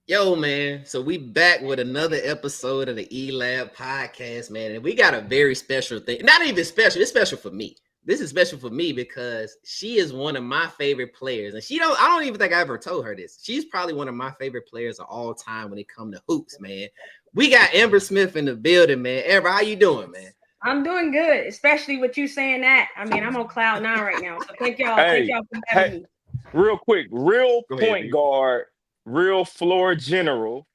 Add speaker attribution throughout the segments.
Speaker 1: Yo, man. So we back with another episode of the E-Lab podcast, man. And we got a very special thing. Not even special, it's special for me. This is special for me because she is one of my favorite players. And I don't even think I ever told her this. She's probably one of my favorite players of all time when it comes to hoops, man. We got Amber Smith in the building, man. Amber, how you doing, man?
Speaker 2: I'm doing good, especially with you saying that. I mean, I'm on cloud nine right now. So thank
Speaker 3: Hey,
Speaker 2: y'all for having
Speaker 3: hey,
Speaker 2: me.
Speaker 3: real quick, real
Speaker 1: Go ahead,
Speaker 3: point
Speaker 1: B.
Speaker 3: guard, real floor general.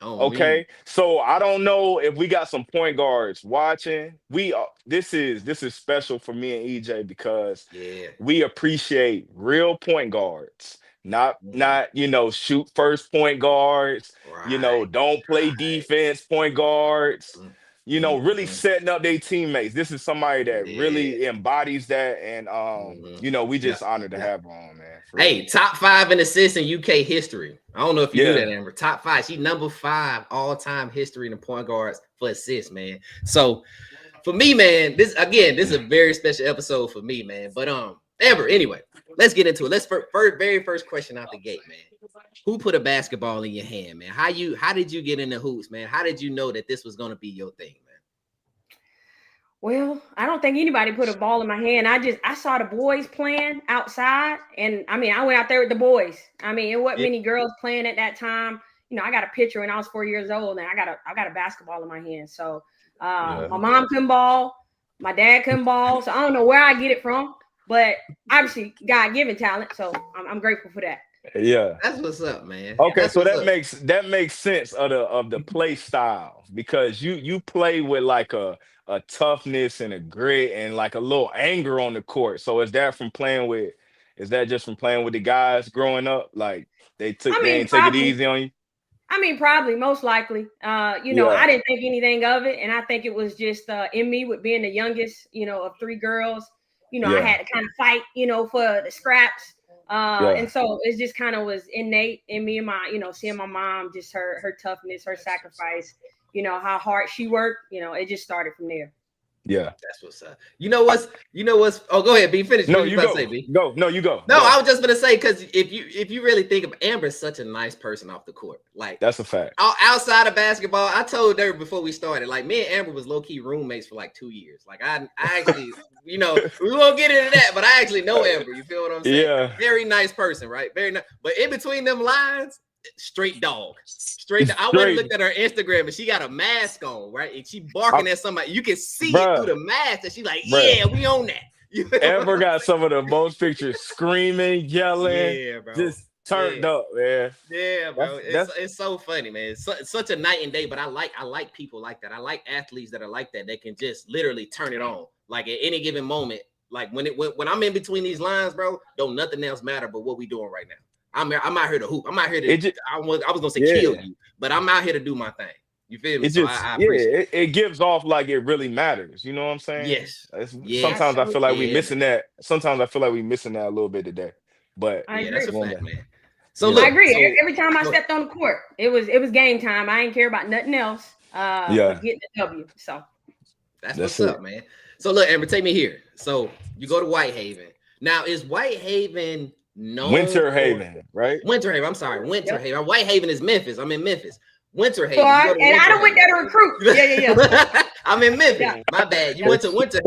Speaker 1: Oh, me.
Speaker 3: Okay, so I don't know if we got some point guards watching. This is special for me and EJ because
Speaker 1: Yeah.
Speaker 3: we appreciate real point guards, not
Speaker 1: Mhm.
Speaker 3: not shoot first point guards.
Speaker 1: Right.
Speaker 3: Don't play
Speaker 1: Right.
Speaker 3: defense point guards. Really
Speaker 1: Mhm.
Speaker 3: setting up their teammates. This is somebody that
Speaker 1: Yeah.
Speaker 3: really embodies that, and we
Speaker 1: Yeah.
Speaker 3: just honored to
Speaker 1: Yeah.
Speaker 3: have her on, man, for real.
Speaker 1: Hey, top five in assists in UK history. I don't know if you knew that,
Speaker 3: Yeah,
Speaker 1: Amber. Top five. She number five all time history in the point guards for assists, man. So for me, man, this is a very special episode for me, man. But Amber, anyway, let's get into it. Let's very first question out the gate, man. Who put a basketball in your hand, man? How did you get into hoops, man? How did you know that this was gonna be your thing, man?
Speaker 2: Well, I don't think anybody put a ball in my hand. I saw the boys playing outside, and I mean, I went out there with the boys. I mean, it wasn't
Speaker 1: Yeah,
Speaker 2: many girls playing at that time. I got a picture when I was 4 years old, and I got a basketball in my hand. So
Speaker 3: yeah.
Speaker 2: my mom couldn't ball, my dad couldn't ball. So I don't know where I get it from, but obviously God given talent. So I'm grateful for that.
Speaker 3: Yeah.
Speaker 1: that's what's up, man.
Speaker 2: Yeah.
Speaker 3: Okay,
Speaker 1: That's
Speaker 3: so
Speaker 1: what's
Speaker 3: that
Speaker 1: up.
Speaker 3: makes sense of the play style because you play with like a toughness and a grit and like a little anger on the court. So is that just from playing with the guys growing up? Like
Speaker 2: I
Speaker 3: they
Speaker 2: mean,
Speaker 3: ain't take it
Speaker 2: probably.
Speaker 3: easy on you?
Speaker 2: I mean, probably, most likely. I
Speaker 3: Yeah,
Speaker 2: didn't think anything of it, and I think it was just in me with being the youngest, of three girls. I
Speaker 3: yeah,
Speaker 2: had to kind of fight, for the scraps,
Speaker 3: yeah,
Speaker 2: and so it just kind of was innate in me and my, seeing my mom, just her toughness, her sacrifice, how hard she worked. It just started from there.
Speaker 3: yeah.
Speaker 1: That's what's up. You know what's oh, go ahead, B. Finish
Speaker 3: No,
Speaker 1: what you
Speaker 3: you
Speaker 1: about to say,
Speaker 3: go.
Speaker 1: B.
Speaker 3: Go. No, you go.
Speaker 1: No, I
Speaker 3: Go.
Speaker 1: was just gonna say because if you really think of Amber's such a nice person off the court. Like
Speaker 3: That's a fact.
Speaker 1: outside of basketball, I told her before we started, like me and Amber was low key roommates for like 2 years. Like I actually, we won't get into that, but I actually know Amber. You feel what I'm saying?
Speaker 3: Yeah.
Speaker 1: Very nice person, right? Very nice. But in between them lines, straight dog. Straight. I went and
Speaker 3: Straight,
Speaker 1: looked at her Instagram and she got a mask on, right? And she
Speaker 3: I,
Speaker 1: barking at somebody. You can see it through
Speaker 3: bruh,
Speaker 1: the mask, and she like,
Speaker 3: bruh.
Speaker 1: yeah, we own that. You feel what
Speaker 3: Amber
Speaker 1: I'm
Speaker 3: got some of the most pictures screaming, yelling,
Speaker 1: saying? Yeah, bro.
Speaker 3: just
Speaker 1: Yeah.
Speaker 3: turned up, man.
Speaker 1: Yeah, bro. It's
Speaker 3: That's
Speaker 1: it's so funny, man. It's such a night and day, but I like people like that. I like athletes that are like that. They can just literally turn it on. Like at any given moment, like when I'm in between these lines, bro, don't nothing else matter but what we doing right now. I'm out here to hoop. I'm out here to
Speaker 3: it just
Speaker 1: I was gonna say kill
Speaker 3: yeah.
Speaker 1: you, but I'm out here to do my thing. You feel me?
Speaker 3: It
Speaker 1: So
Speaker 3: just
Speaker 1: I
Speaker 3: yeah,
Speaker 1: appreciate it.
Speaker 3: it gives off like it really matters. You know what I'm saying?
Speaker 1: Yes.
Speaker 2: I
Speaker 1: Yes.
Speaker 3: Sometimes I
Speaker 2: so
Speaker 3: feel like we
Speaker 1: Yeah, man.
Speaker 3: missing that. Sometimes I feel like we missing that a little bit today. But
Speaker 2: I
Speaker 1: Yeah, that's
Speaker 2: agree.
Speaker 1: a
Speaker 3: one
Speaker 1: fact,
Speaker 3: day,
Speaker 1: man. So
Speaker 3: you
Speaker 2: I
Speaker 3: know.
Speaker 1: look,
Speaker 2: agree.
Speaker 1: so
Speaker 2: Every time I
Speaker 1: go ahead.
Speaker 2: stepped on the court, it was game time. I didn't care about nothing else, but
Speaker 3: Yeah,
Speaker 2: getting the W. So
Speaker 1: That's
Speaker 3: that's
Speaker 1: what's
Speaker 3: it.
Speaker 1: up, man. So look, Amber, take me here. So you go to Whitehaven. Now, is Whitehaven known
Speaker 3: Winter
Speaker 1: for
Speaker 3: Haven, right?
Speaker 1: Winter Haven? I'm sorry, Winter
Speaker 2: yep.
Speaker 1: Haven. Whitehaven is Memphis. I'm in Memphis. Winter
Speaker 2: So
Speaker 1: Haven. You
Speaker 2: I
Speaker 1: go to
Speaker 2: and I
Speaker 1: Winter
Speaker 2: don't went there to recruit. Yeah, yeah, yeah,
Speaker 1: Haven. I'm in Memphis.
Speaker 2: yeah,
Speaker 1: My bad. You
Speaker 2: yeah.
Speaker 1: went to Winter,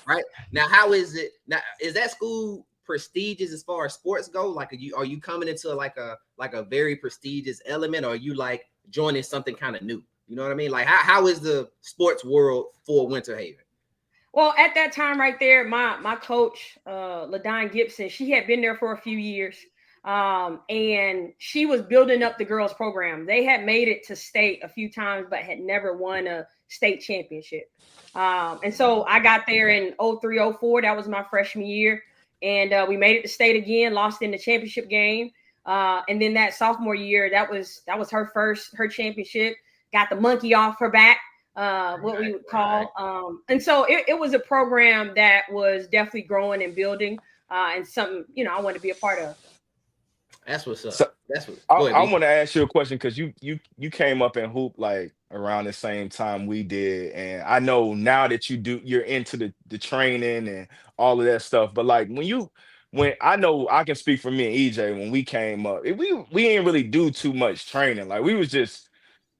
Speaker 1: right? Now, how is it? Now, is that school prestigious as far as sports go? Like, are you coming into like a very prestigious element, or are you like joining something kind of new? You know what I mean? Like, how is the sports world for Winter Haven?
Speaker 2: Well, at that time right there, my coach, LaDon Gibson, she had been there for a few years. And she was building up the girls program. They had made it to state a few times, but had never won a state championship. And so I got there in 03, 04. That was my freshman year. And we made it to state again, lost in the championship game. And then that sophomore year, that was her championship. Got the monkey off her back, what we
Speaker 1: Right,
Speaker 2: would
Speaker 1: right.
Speaker 2: call. And so it was a program that was definitely growing and building, and something I wanted to be a part of.
Speaker 1: That's what's up.
Speaker 3: So
Speaker 1: That's what.
Speaker 3: I,
Speaker 1: Go ahead,
Speaker 3: I
Speaker 1: B.
Speaker 3: want to ask you a question because you came up in hoop like around the same time we did, and I know now that you're into the training and all of that stuff. But like when I know I can speak for me and EJ when we came up, we didn't really do too much training. Like we was just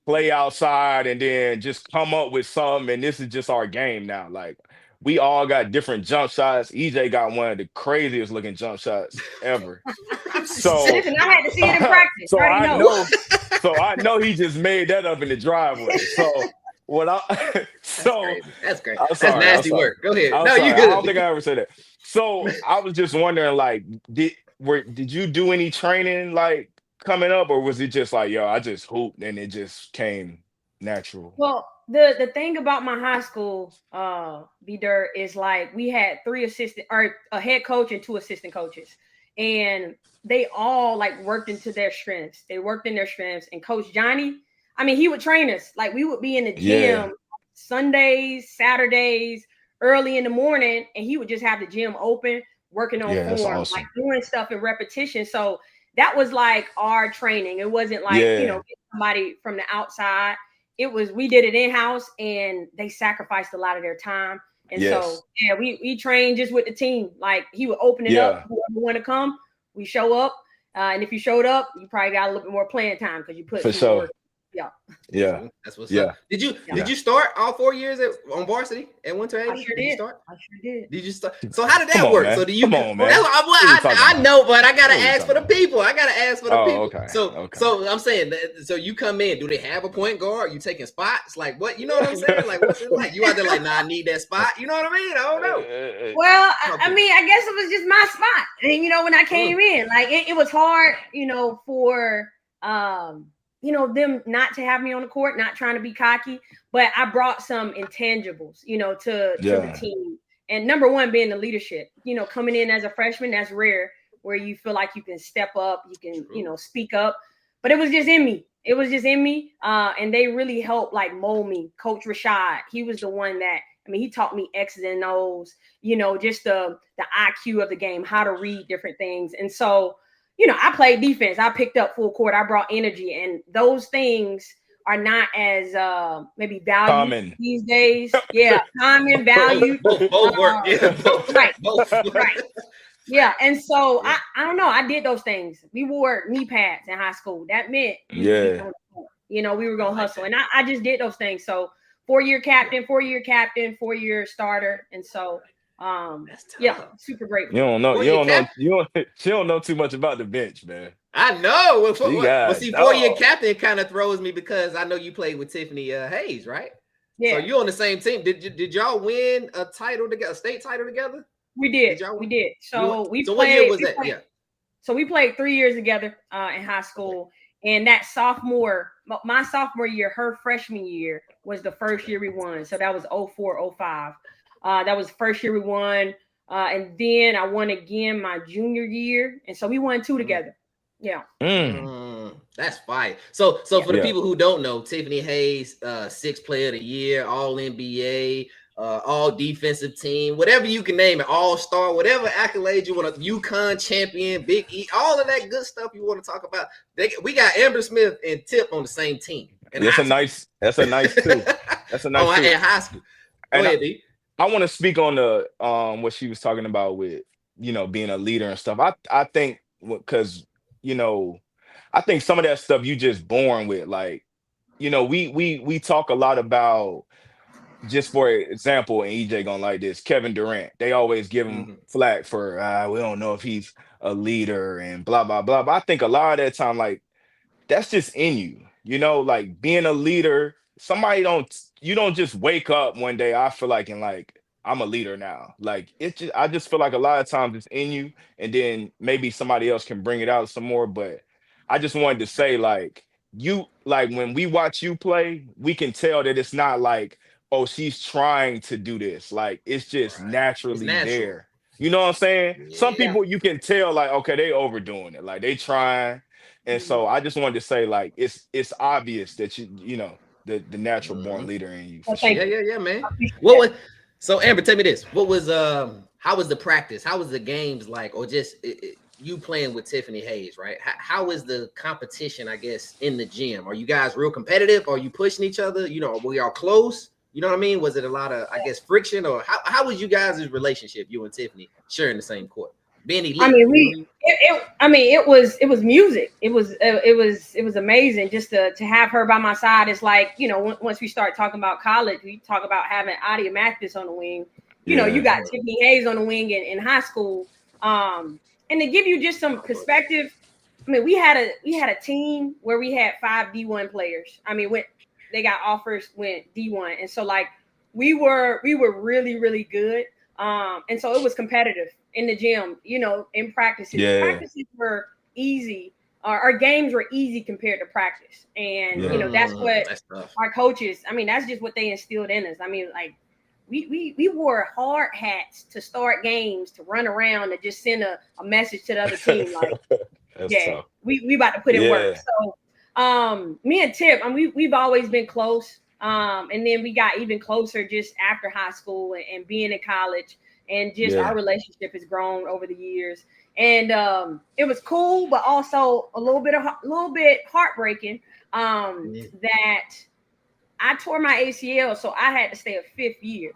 Speaker 3: play outside and then just come up with something, and this is just our game now. Like we all got different jump shots. EJ got one of the craziest looking jump shots ever. So
Speaker 2: Listen, I had to see it in practice.
Speaker 3: so
Speaker 2: I already
Speaker 3: I
Speaker 2: know.
Speaker 3: know so I know he just made that up in the driveway. So what I so
Speaker 1: That's great.
Speaker 3: I'm
Speaker 1: That's
Speaker 3: sorry,
Speaker 1: nasty work. Go ahead.
Speaker 3: I'm
Speaker 1: No,
Speaker 3: sorry.
Speaker 1: you
Speaker 3: I
Speaker 1: good.
Speaker 3: don't think I ever said that. So I was just wondering, like, did you do any training like coming up, or was it just like, yo, I just hooped and it just came natural?
Speaker 2: Well, the thing about my high school, B-Dirt, is like we had three assistant or a head coach and two assistant coaches, and they all like worked into their strengths. They worked in their strengths, and Coach Johnny, I mean, he would train us. Like we would be in the
Speaker 3: Yeah,
Speaker 2: gym Sundays, Saturdays, early in the morning, and he would just have the gym open, working on
Speaker 3: yeah, that's
Speaker 2: form, like
Speaker 3: awesome.
Speaker 2: doing stuff in repetition. So that was like our training. It wasn't like,
Speaker 3: Yeah,
Speaker 2: somebody from the outside. It was, we did it in-house, and they sacrificed a lot of their time. And so
Speaker 3: yes,
Speaker 2: yeah, we trained just with the team. Like he would open it up,
Speaker 3: yeah,
Speaker 2: whoever want to come, we show up. And if you showed up, you probably got a little bit more playing time because you put
Speaker 3: for
Speaker 2: some more
Speaker 3: sure.
Speaker 2: work. Yeah,
Speaker 3: Yeah,
Speaker 1: That's what's
Speaker 3: yeah,
Speaker 1: up. Did
Speaker 2: yeah.
Speaker 1: you start all 4 years on varsity at Winter
Speaker 2: I
Speaker 1: Haven?
Speaker 2: sure
Speaker 1: Did you
Speaker 2: did.
Speaker 1: start?
Speaker 2: I sure did.
Speaker 1: Did you start? So how did
Speaker 3: come
Speaker 1: that
Speaker 3: on,
Speaker 1: work? So
Speaker 3: man.
Speaker 1: do you?
Speaker 3: Come on,
Speaker 1: That's
Speaker 3: man.
Speaker 1: what
Speaker 3: What are we talking
Speaker 1: I
Speaker 3: about?
Speaker 1: know, but I gotta
Speaker 3: What are we
Speaker 1: ask for
Speaker 3: talking
Speaker 1: the
Speaker 3: about?
Speaker 1: people. I gotta ask for the
Speaker 3: Oh,
Speaker 1: people.
Speaker 3: okay,
Speaker 1: So
Speaker 3: okay.
Speaker 1: so I'm saying that, so you come in. Do they have a point guard? You taking spots? Like what? You know what I'm saying? Like what's it like? You out there like, nah, I need that spot. You know what I mean? I don't know.
Speaker 2: Well,
Speaker 1: Talk
Speaker 2: I
Speaker 1: to me.
Speaker 2: mean, I guess it was just my spot. And when I came
Speaker 1: Mm.
Speaker 2: in, like it was hard, for them not to have me on the court, not trying to be cocky, but I brought some intangibles, to the
Speaker 3: Yeah,
Speaker 2: team. And number one being the leadership. Coming in as a freshman, that's rare, where you feel like you can step up, you can,
Speaker 1: True.
Speaker 2: speak up. But it was just in me. It was just in me. And they really helped like mold me. Coach Rashad, he was the one that, I mean, he taught me X's and O's, just the IQ of the game, how to read different things. And so, I played defense. I picked up full court. I brought energy, and those things are not as maybe valued
Speaker 3: common.
Speaker 2: these days. Yeah, time and valued.
Speaker 1: Both work. Yeah, both.
Speaker 2: Right,
Speaker 1: Both work.
Speaker 2: right. Yeah, and so
Speaker 1: Yeah.
Speaker 2: I don't know. I did those things. We wore knee pads in high school. That meant we could get
Speaker 3: Yeah,
Speaker 2: on the court. We were
Speaker 1: I
Speaker 2: gonna
Speaker 1: like
Speaker 2: hustle,
Speaker 1: that.
Speaker 2: and I just did those things. So 4-year captain, 4-year starter, and so
Speaker 1: That's
Speaker 2: yeah,
Speaker 1: tough.
Speaker 2: super
Speaker 3: you
Speaker 2: grateful.
Speaker 3: don't know. You
Speaker 1: 4-year
Speaker 3: don't know.
Speaker 1: cap.
Speaker 3: You don't. She don't know too much about the bench, man.
Speaker 1: I know.
Speaker 3: She
Speaker 1: Well,
Speaker 3: got
Speaker 1: see, 4-year
Speaker 3: dog.
Speaker 1: captain kind of throws me because I know you played with Tiffany Hayes, right? So
Speaker 2: Yeah,
Speaker 1: you're on the same team. Did y'all win a title together, a state title together?
Speaker 2: we did.
Speaker 1: Did y'all
Speaker 2: We
Speaker 1: win?
Speaker 2: did. So we
Speaker 1: So what year
Speaker 2: played.
Speaker 1: was that? Yeah.
Speaker 2: So we played 3 years together in high
Speaker 1: Okay.
Speaker 2: school. And that my sophomore year, her freshman year was the first
Speaker 1: Okay.
Speaker 2: year we won. So that was 04, 05. That was the first year we won. And then I won again my junior year. And so we won two
Speaker 1: Mm.
Speaker 2: together. Yeah.
Speaker 3: Mm,
Speaker 1: That's fire. So
Speaker 2: Yeah.
Speaker 1: for the
Speaker 3: yeah.
Speaker 1: people who don't know, Tiffany Hayes, sixth player of the year, all NBA, all defensive team, whatever you can name it, all star, whatever accolades you want to, UConn champion, Big E, all of that good stuff you want to talk about. We got Amber Smith and Tip on the same team in
Speaker 3: That's
Speaker 1: high
Speaker 3: a
Speaker 1: school.
Speaker 3: nice. That's a nice too. That's a nice
Speaker 1: Oh,
Speaker 3: too.
Speaker 1: in high school. Go
Speaker 3: And
Speaker 1: ahead, D.
Speaker 3: I want to speak on the what she was talking about with being a leader and stuff. I think because you know I think some of that stuff you just born with. Like we talk a lot about, just for example, and EJ gonna like this, Kevin Durant. They always give him
Speaker 1: Mhm.
Speaker 3: flack for we don't know if he's a leader and blah blah blah. But I think a lot of that time, like, that's just in you, like being a leader. You don't just wake up one day, I feel like, and like, I'm a leader now. Like, I just feel like a lot of times it's in you, and then maybe somebody else can bring it out some more. But I just wanted to say, like, when we watch you play, we can tell that it's not like, oh, she's trying to do this. Like, it's just
Speaker 1: Right. It's
Speaker 3: naturally
Speaker 1: natural.
Speaker 3: there. You know what I'm saying? Some
Speaker 1: Yeah.
Speaker 2: Yeah.
Speaker 3: people you can tell, like, okay, they overdoing it, like they trying. And
Speaker 2: Mhm.
Speaker 3: so I just wanted to say, like, it's obvious that the natural born
Speaker 1: Mhm.
Speaker 3: leader in you, for
Speaker 2: Well, thank
Speaker 1: Yeah,
Speaker 3: sure.
Speaker 2: you.
Speaker 1: yeah, yeah,
Speaker 2: I
Speaker 1: man.
Speaker 2: appreciate
Speaker 1: What
Speaker 2: that.
Speaker 1: was so Amber? Tell me this. What was how was the practice? How was the games like, or just you playing with Tiffany Hayes, right? How is the competition? I guess in the gym, are you guys real competitive? Are you pushing each other? Were y'all close? You know what I mean? Was it a lot of, I guess, friction, or how was you guys' relationship, you and Tiffany, sharing the same court? being elite.
Speaker 2: I mean, it was music. It was amazing just to have her by my side. It's like, once we start talking about college, we talk about having Adia Mathis on the wing. You got Tiffany Hayes on the wing in high school. And to give you just some perspective, I mean, we had a team where we had 5 D1 players. I mean, they got offers, went D1, and so like we were really, really good. And so it was competitive in the gym, in practices.
Speaker 3: Yeah.
Speaker 2: Practices were easy. Our games were easy compared to practice. And, that's what our coaches, I mean, that's just what they instilled in us. I mean, like, we wore hard hats to start games, to run around, to just send a message to the other team. Like,
Speaker 3: tough.
Speaker 2: we about to put in work. So me and Tip, I mean, we've always been close. And then we got even closer just after high school and being in college, and just our relationship has grown over the years. And it was cool, but also a little bit heartbreaking that I tore my ACL, so I had to stay a 5th year.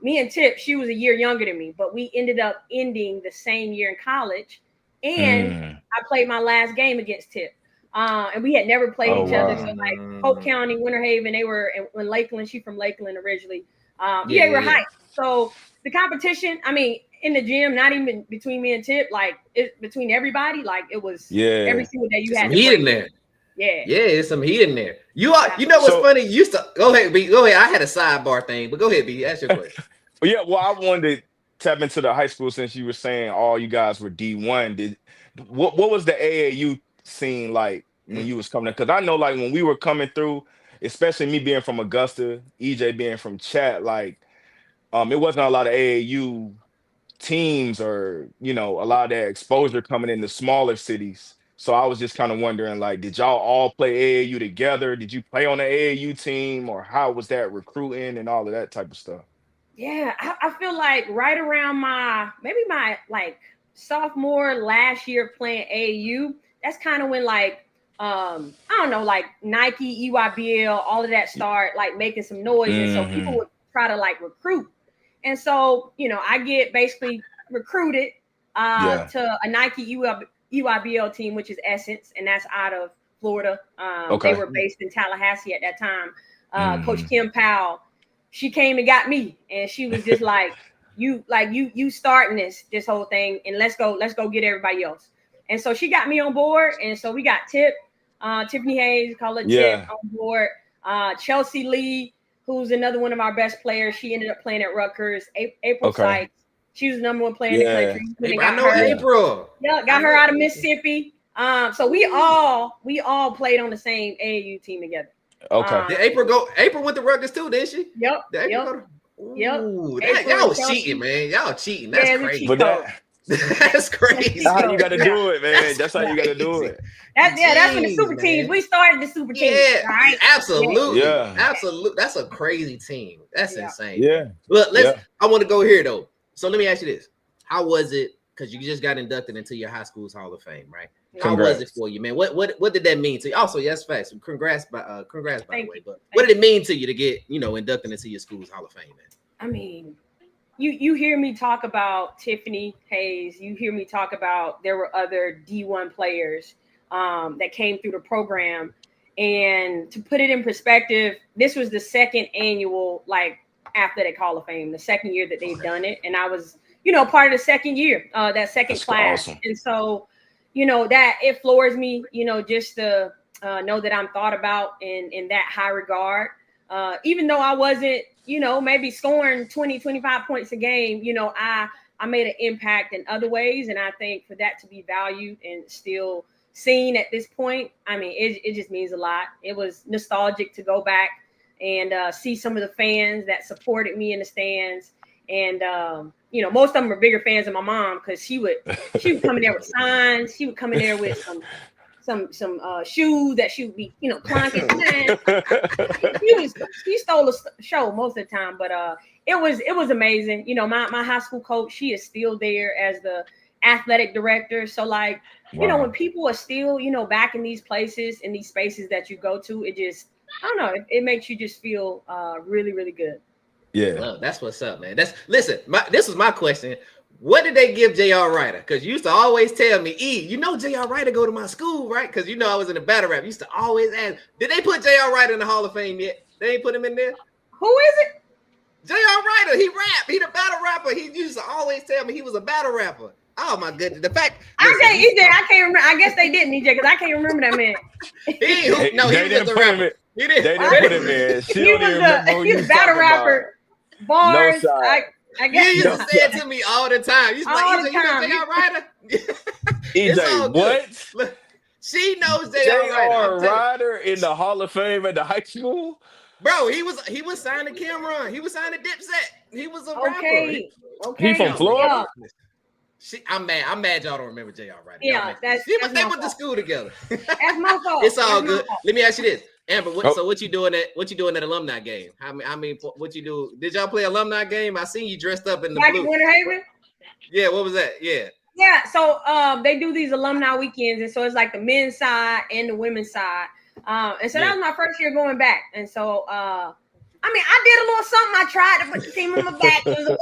Speaker 2: Me and Tip, she was a year younger than me, but we ended up ending the same year in college, and I played my last game against Tip. And we had never played each other. So like Polk County, Winter Haven, they were in Lakeland. She's from Lakeland originally. They were hyped. So the competition, I mean, in the gym, not even between me and Tip, like between everybody, like it was every single day you had
Speaker 1: some heat in there.
Speaker 2: Yeah,
Speaker 1: there's some heat in there. You know what's funny? You used to go ahead, B. Go ahead. I had a sidebar thing, but go ahead, B. Ask your question.
Speaker 3: Well, I wanted to tap into the high school since you were saying all you guys were D1. What was the AAU scene like when you was coming? Because I know, like, when we were coming through, especially me being from Augusta, EJ being from Chat, like, it wasn't a lot of AAU teams or a lot of that exposure coming in the smaller cities. So I was just kind of wondering, like, did y'all all play AAU together? Did you play on the AAU team, or how was that recruiting and all of that type of stuff?
Speaker 2: Yeah, I feel like right around my like sophomore last year playing AAU, that's kind of when like I don't know, like Nike, EYBL, all of that start like making some noise, and so people would try to like recruit, and so I get basically recruited to a Nike EYBL team, which is Essence, and that's out of Florida. They were based in Tallahassee at that time. Coach Kim Powell, she came and got me, and she was just like, you starting this whole thing, and let's go get everybody else. And so she got me on board, and so we got Tiffany Hayes, call her Tip, on board. Chelsea Lee, who's another one of our best players. She ended up playing at Rutgers. April Sykes, she was the number 1 player in the country.
Speaker 1: I know April.
Speaker 2: Yeah, got her out of Mississippi. So we all played on the same AAU team together.
Speaker 1: Did April went to Rutgers too, didn't she?
Speaker 2: Yep.
Speaker 1: Y'all was cheating, man. Y'all cheating. That's crazy.
Speaker 3: But
Speaker 1: that's crazy.
Speaker 3: That's how you gotta do it, man. That's how you gotta do it.
Speaker 2: That's when the super teams. We started the super teams. Right?
Speaker 1: Absolutely. Yeah. Absolutely. That's a crazy team. That's insane.
Speaker 3: Yeah.
Speaker 1: Look, I want to go here though. So let me ask you this. How was it? Because you just got inducted into your high school's Hall of Fame, right? How was it for you, man? What did that mean to you? Also, yes, facts. Congrats by the way. But what did it mean to you to get, inducted into your school's Hall of Fame, man?
Speaker 2: I mean, you hear me talk about Tiffany Hayes. You hear me talk about there were other D1 players that came through the program. And to put it in perspective, this was the 2nd annual athletic Hall of Fame, the 2nd year that they've done it. And I was, part of the 2nd year, that second class. Awesome. And so, that it floors me, just to know that I'm thought about in that high regard. Even though I wasn't, maybe scoring 20, 25 points a game, I made an impact in other ways. And I think for that to be valued and still seen at this point, I mean, it just means a lot. It was nostalgic to go back and see some of the fans that supported me in the stands. And, most of them were bigger fans of my mom because she would come in there with signs. She would come in there with some shoes that she would be, clonking. She stole the show most of the time, but it was amazing. My high school coach, she is still there as the athletic director. So when people are still, back in these places, in these spaces that you go to, it just, I don't know, it makes you just feel really, really good.
Speaker 3: Yeah.
Speaker 1: Well, that's what's up, man. This was my question. What did they give J.R. Ryder? Because you used to always tell me, you know J.R. Ryder go to my school, right? Because you know I was in the battle rap. You used to always ask, did they put J.R. Ryder in the Hall of Fame yet? They ain't put him in there?
Speaker 2: Who is it?
Speaker 1: J.R. Ryder, he rap. He the battle rapper. He used to always tell me he was a battle rapper. Oh my goodness. The fact
Speaker 2: I can't remember. I guess they didn't, EJ, because I can't remember that man.
Speaker 1: he was a rapper.
Speaker 3: They didn't put him in. She don't even remember who you was
Speaker 2: battle rapper. Bars.
Speaker 3: No,
Speaker 2: I guess
Speaker 1: you used to say it to me all the time. You
Speaker 2: all
Speaker 1: like,
Speaker 2: the time.
Speaker 1: You know J.R. Ryder?
Speaker 3: EJ, what?
Speaker 1: Look, she knows J.R.
Speaker 3: Ryder in the Hall of Fame at the high school?
Speaker 1: Bro, he was signed to Cameron. He was signed to Dipset. He was a rapper.
Speaker 2: Okay.
Speaker 3: He from Florida?
Speaker 1: I'm mad y'all don't remember J.R. Ryder.
Speaker 2: Yeah,
Speaker 1: they went to school together.
Speaker 2: That's my fault.
Speaker 1: It's all good. Let me ask you this. Amber, so what you doing at alumni game? I mean, what you do? Did y'all play alumni game? I seen you dressed up in the
Speaker 2: back
Speaker 1: blue.
Speaker 2: in Winter Haven?
Speaker 1: Yeah, what was that? Yeah.
Speaker 2: Yeah, so they do these alumni weekends, and so it's like the men's side and the women's side. And so that was my first year going back. And so I did a little something. I tried to put the team on my back. It was a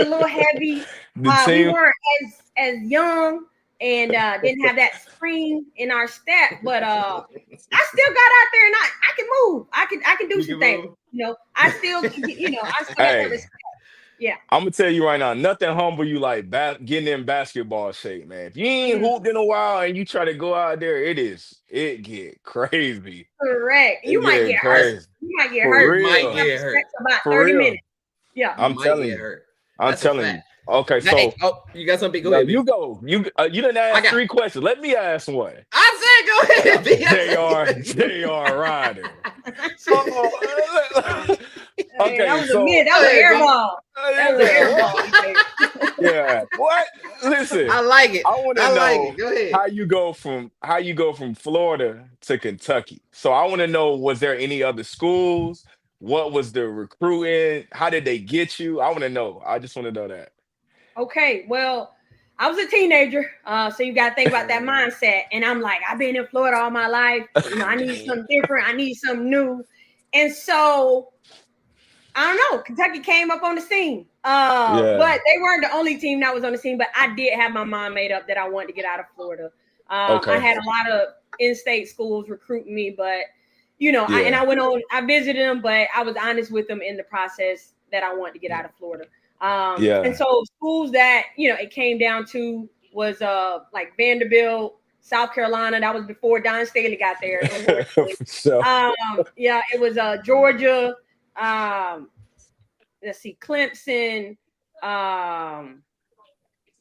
Speaker 2: little heavy. We weren't as young and didn't have that spring in our step, but I still got out there and I can move. I can do some things. You know, I still got that respect. Yeah.
Speaker 3: I'm gonna tell you right now, nothing humble you like getting in basketball shape, man. If you ain't hooped in a while and you try to go out there, it get crazy.
Speaker 2: Correct. You might get hurt. You might get hurt.
Speaker 1: You might get hurt.
Speaker 2: About 30 minutes. Yeah.
Speaker 3: I'm telling you. I'm telling you. Okay, so
Speaker 1: you got something? Go ahead.
Speaker 3: You go. You didn't ask 3 questions. Let me ask one.
Speaker 1: I said go ahead.
Speaker 3: J.R. Ryder.
Speaker 2: Okay, that was an airball.
Speaker 3: Yeah. What? Listen.
Speaker 1: I like it.
Speaker 3: I want to know
Speaker 1: Go ahead.
Speaker 3: how you go from Florida to Kentucky. So I want to know, was there any other schools? What was the recruiting? How did they get you? I want to know. I just want to know that.
Speaker 2: Okay, well, I was a teenager, so you got to think about that mindset. And I'm like, I've been in Florida all my life. You know, I need something different. I need something new. And so, I don't know. Kentucky came up on the scene. But they weren't the only team that was on the scene. But I did have my mind made up that I wanted to get out of Florida. I had a lot of in-state schools recruiting me, but you know, I visited them, but I was honest with them in the process that I wanted to get out of Florida. And so schools that, you know, it came down to was like Vanderbilt, South Carolina. That was before Don Staley got there. It was Georgia. Let's see, Clemson,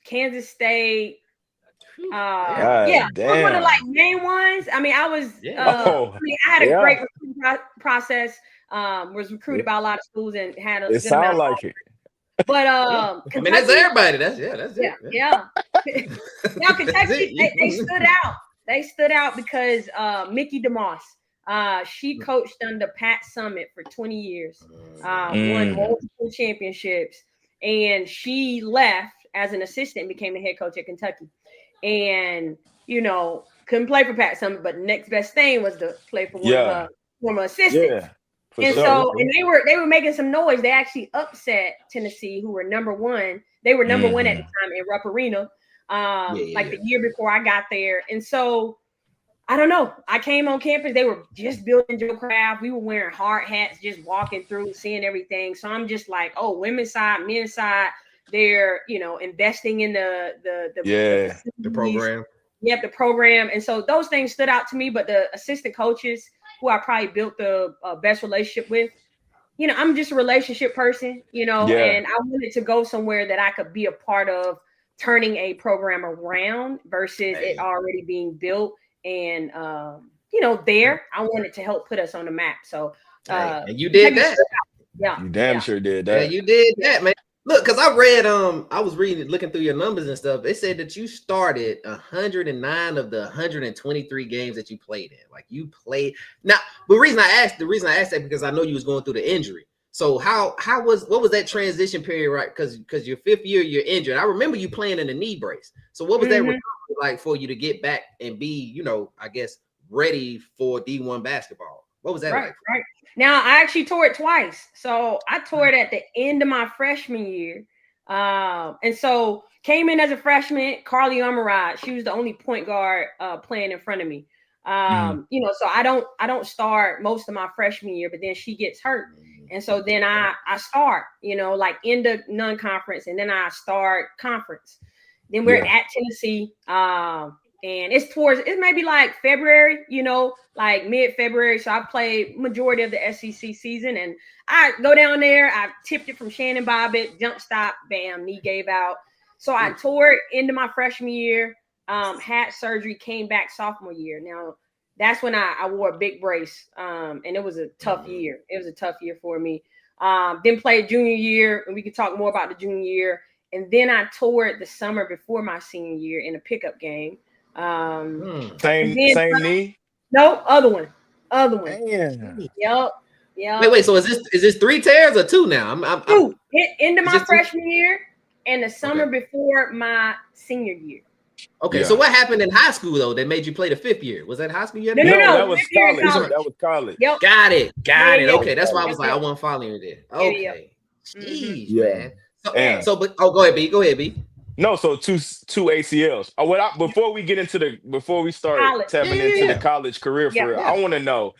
Speaker 2: Kansas State. Damn. One of like main ones. I mean, I had a great recruiting process. Was recruited by a lot of schools and had a
Speaker 3: it sound like it.
Speaker 2: But
Speaker 1: Kentucky, that's everybody. That's it.
Speaker 2: Yeah. Now Kentucky, they stood out. They stood out because Mickey DeMoss. She coached under Pat Summitt for 20 years, won multiple championships, and she left as an assistant and became the head coach at Kentucky. And, you know, couldn't play for Pat Summitt, but the next best thing was to play for one of her former assistants. And they were making some noise. They actually upset Tennessee, who were number one. They were number one at the time in Rupp Arena, the year before I got there. And so, I don't know. I came on campus. They were just building Joe Craft. We were wearing hard hats, just walking through, seeing everything. So I'm just like, oh, women's side, men's side. They're, you know, investing in the
Speaker 1: program.
Speaker 2: Yep, the program. And so those things stood out to me. But the assistant coaches, who I probably built the best relationship with, you know, I'm just a relationship person, you know, and I wanted to go somewhere that I could be a part of turning a program around versus it already being built. And, you know, I wanted to help put us on the map. So,
Speaker 1: and you did that.
Speaker 2: Yeah.
Speaker 3: You damn sure did that.
Speaker 1: Yeah, you did that, man. Look, because I read, I was looking through your numbers and stuff. They said that you started 109 of the 123 games that you played in. Like you played. Now, the reason I asked that because I know you was going through the injury. So what was that transition period, right? Because your 5th year, you're injured. I remember you playing in a knee brace. So what was that like for you to get back and be, you know, I guess ready for D1 basketball? What was that like?
Speaker 2: Right. Now I actually tore it twice. So I tore it at the end of my freshman year. And so came in as a freshman. Carly Amarad, she was the only point guard playing in front of me. So I don't start most of my freshman year, but then she gets hurt. And so then I start, like end of non-conference, and then I start conference. Then we're at Tennessee. And it's maybe like February, like mid-February. So I played majority of the SEC season, and I go down there. I tipped it from Shannon Bobbitt, jump stop, bam, knee gave out. So I tore it into my freshman year, had surgery, came back sophomore year. Now that's when I wore a big brace, and it was a tough year. It was a tough year for me. Then played junior year, and we could talk more about the junior year. And then I tore it the summer before my senior year in a pickup game.
Speaker 3: Same knee?
Speaker 2: No, other one.
Speaker 3: Damn.
Speaker 2: Yep.
Speaker 1: Wait. So is this 3 tears or 2 now? I'm
Speaker 2: two. Into my freshman year and the summer before my senior year.
Speaker 1: Okay, so what happened in high school though that made you play the 5th year? Was that high school year?
Speaker 2: No,
Speaker 3: that was college. That was college.
Speaker 2: Yep.
Speaker 1: Got it. Okay, that's why I was like, I wasn't following you there. Okay. Jeez, man. Go ahead, B.
Speaker 3: No, so two ACLs. Before we start tapping into the college career for real, I want to know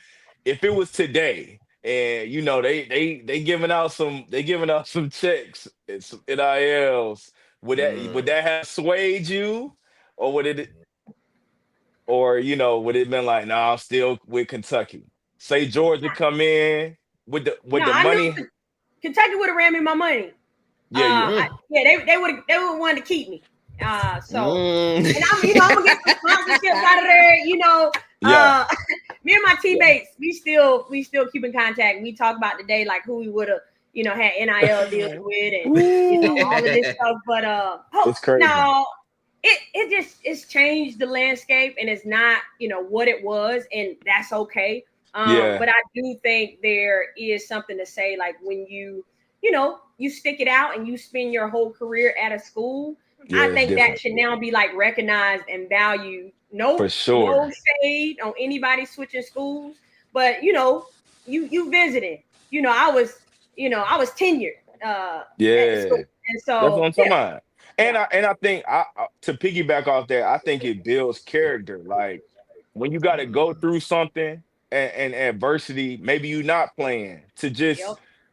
Speaker 3: if it was today, and they giving out some checks, some NILs. Would that have swayed you, or would it been like, nah, I'm still with Kentucky? Say Georgia come in with the money.
Speaker 2: Kentucky would have ran me my money. They would want to keep me. And I'm gonna get some sponsorships out of there. Me and my teammates, we still keep in contact. We talk about the day, like who we would have, had NIL deals with, and all of this stuff. But
Speaker 3: it's crazy.
Speaker 2: No, it's changed the landscape, and it's not what it was, and that's okay. But I do think there is something to say, like when you stick it out and you spend your whole career at a school. I think that should now be like recognized and valued. No shade on anybody switching schools, but you visited. I was tenured. At school. And so
Speaker 3: that's what I'm talking about. And I think to piggyback off that, I think it builds character. Like when you got to go through something and adversity, maybe you're not playing, to just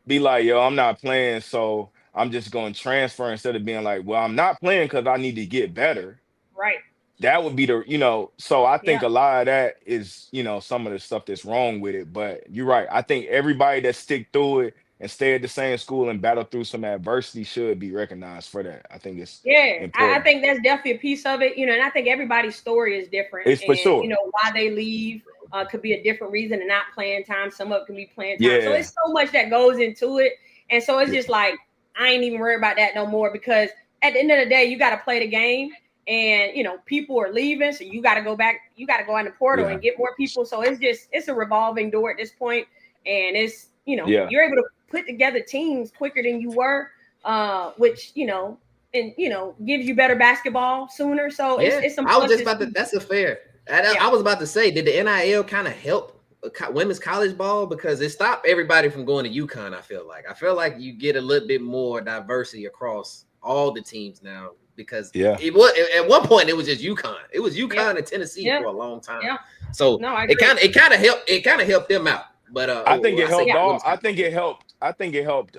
Speaker 3: be like, yo, I'm not playing, so I'm just going to transfer, instead of being like, well, I'm not playing because I need to get better.
Speaker 2: Right.
Speaker 3: That would be so I think a lot of that is, some of the stuff that's wrong with it. But you're right. I think everybody that stick through it and stay at the same school and battle through some adversity should be recognized for that. I think it's important.
Speaker 2: I think that's definitely a piece of it, and I think everybody's story is different.
Speaker 3: It's for sure.
Speaker 2: Why they leave could be a different reason, and not playing time. Some of it can be playing time. So it's so much that goes into it. And so it's just like, I ain't even worried about that no more, because at the end of the day, you got to play the game, and people are leaving, so you got to go back. You got to go in the portal and get more people. So it's a revolving door at this point, and it's you're able to put together teams quicker than you were, which gives you better basketball sooner. So it's some.
Speaker 1: I was just about to. That's a fair. I was about to say, did the NIL kind of help women's college ball, because it stopped everybody from going to UConn? I feel like you get a little bit more diversity across all the teams now, because it was at one point it was just UConn. It was UConn and Tennessee for a long time. Yeah. So it kind of helped them out. But
Speaker 3: I think it helped. I think it helped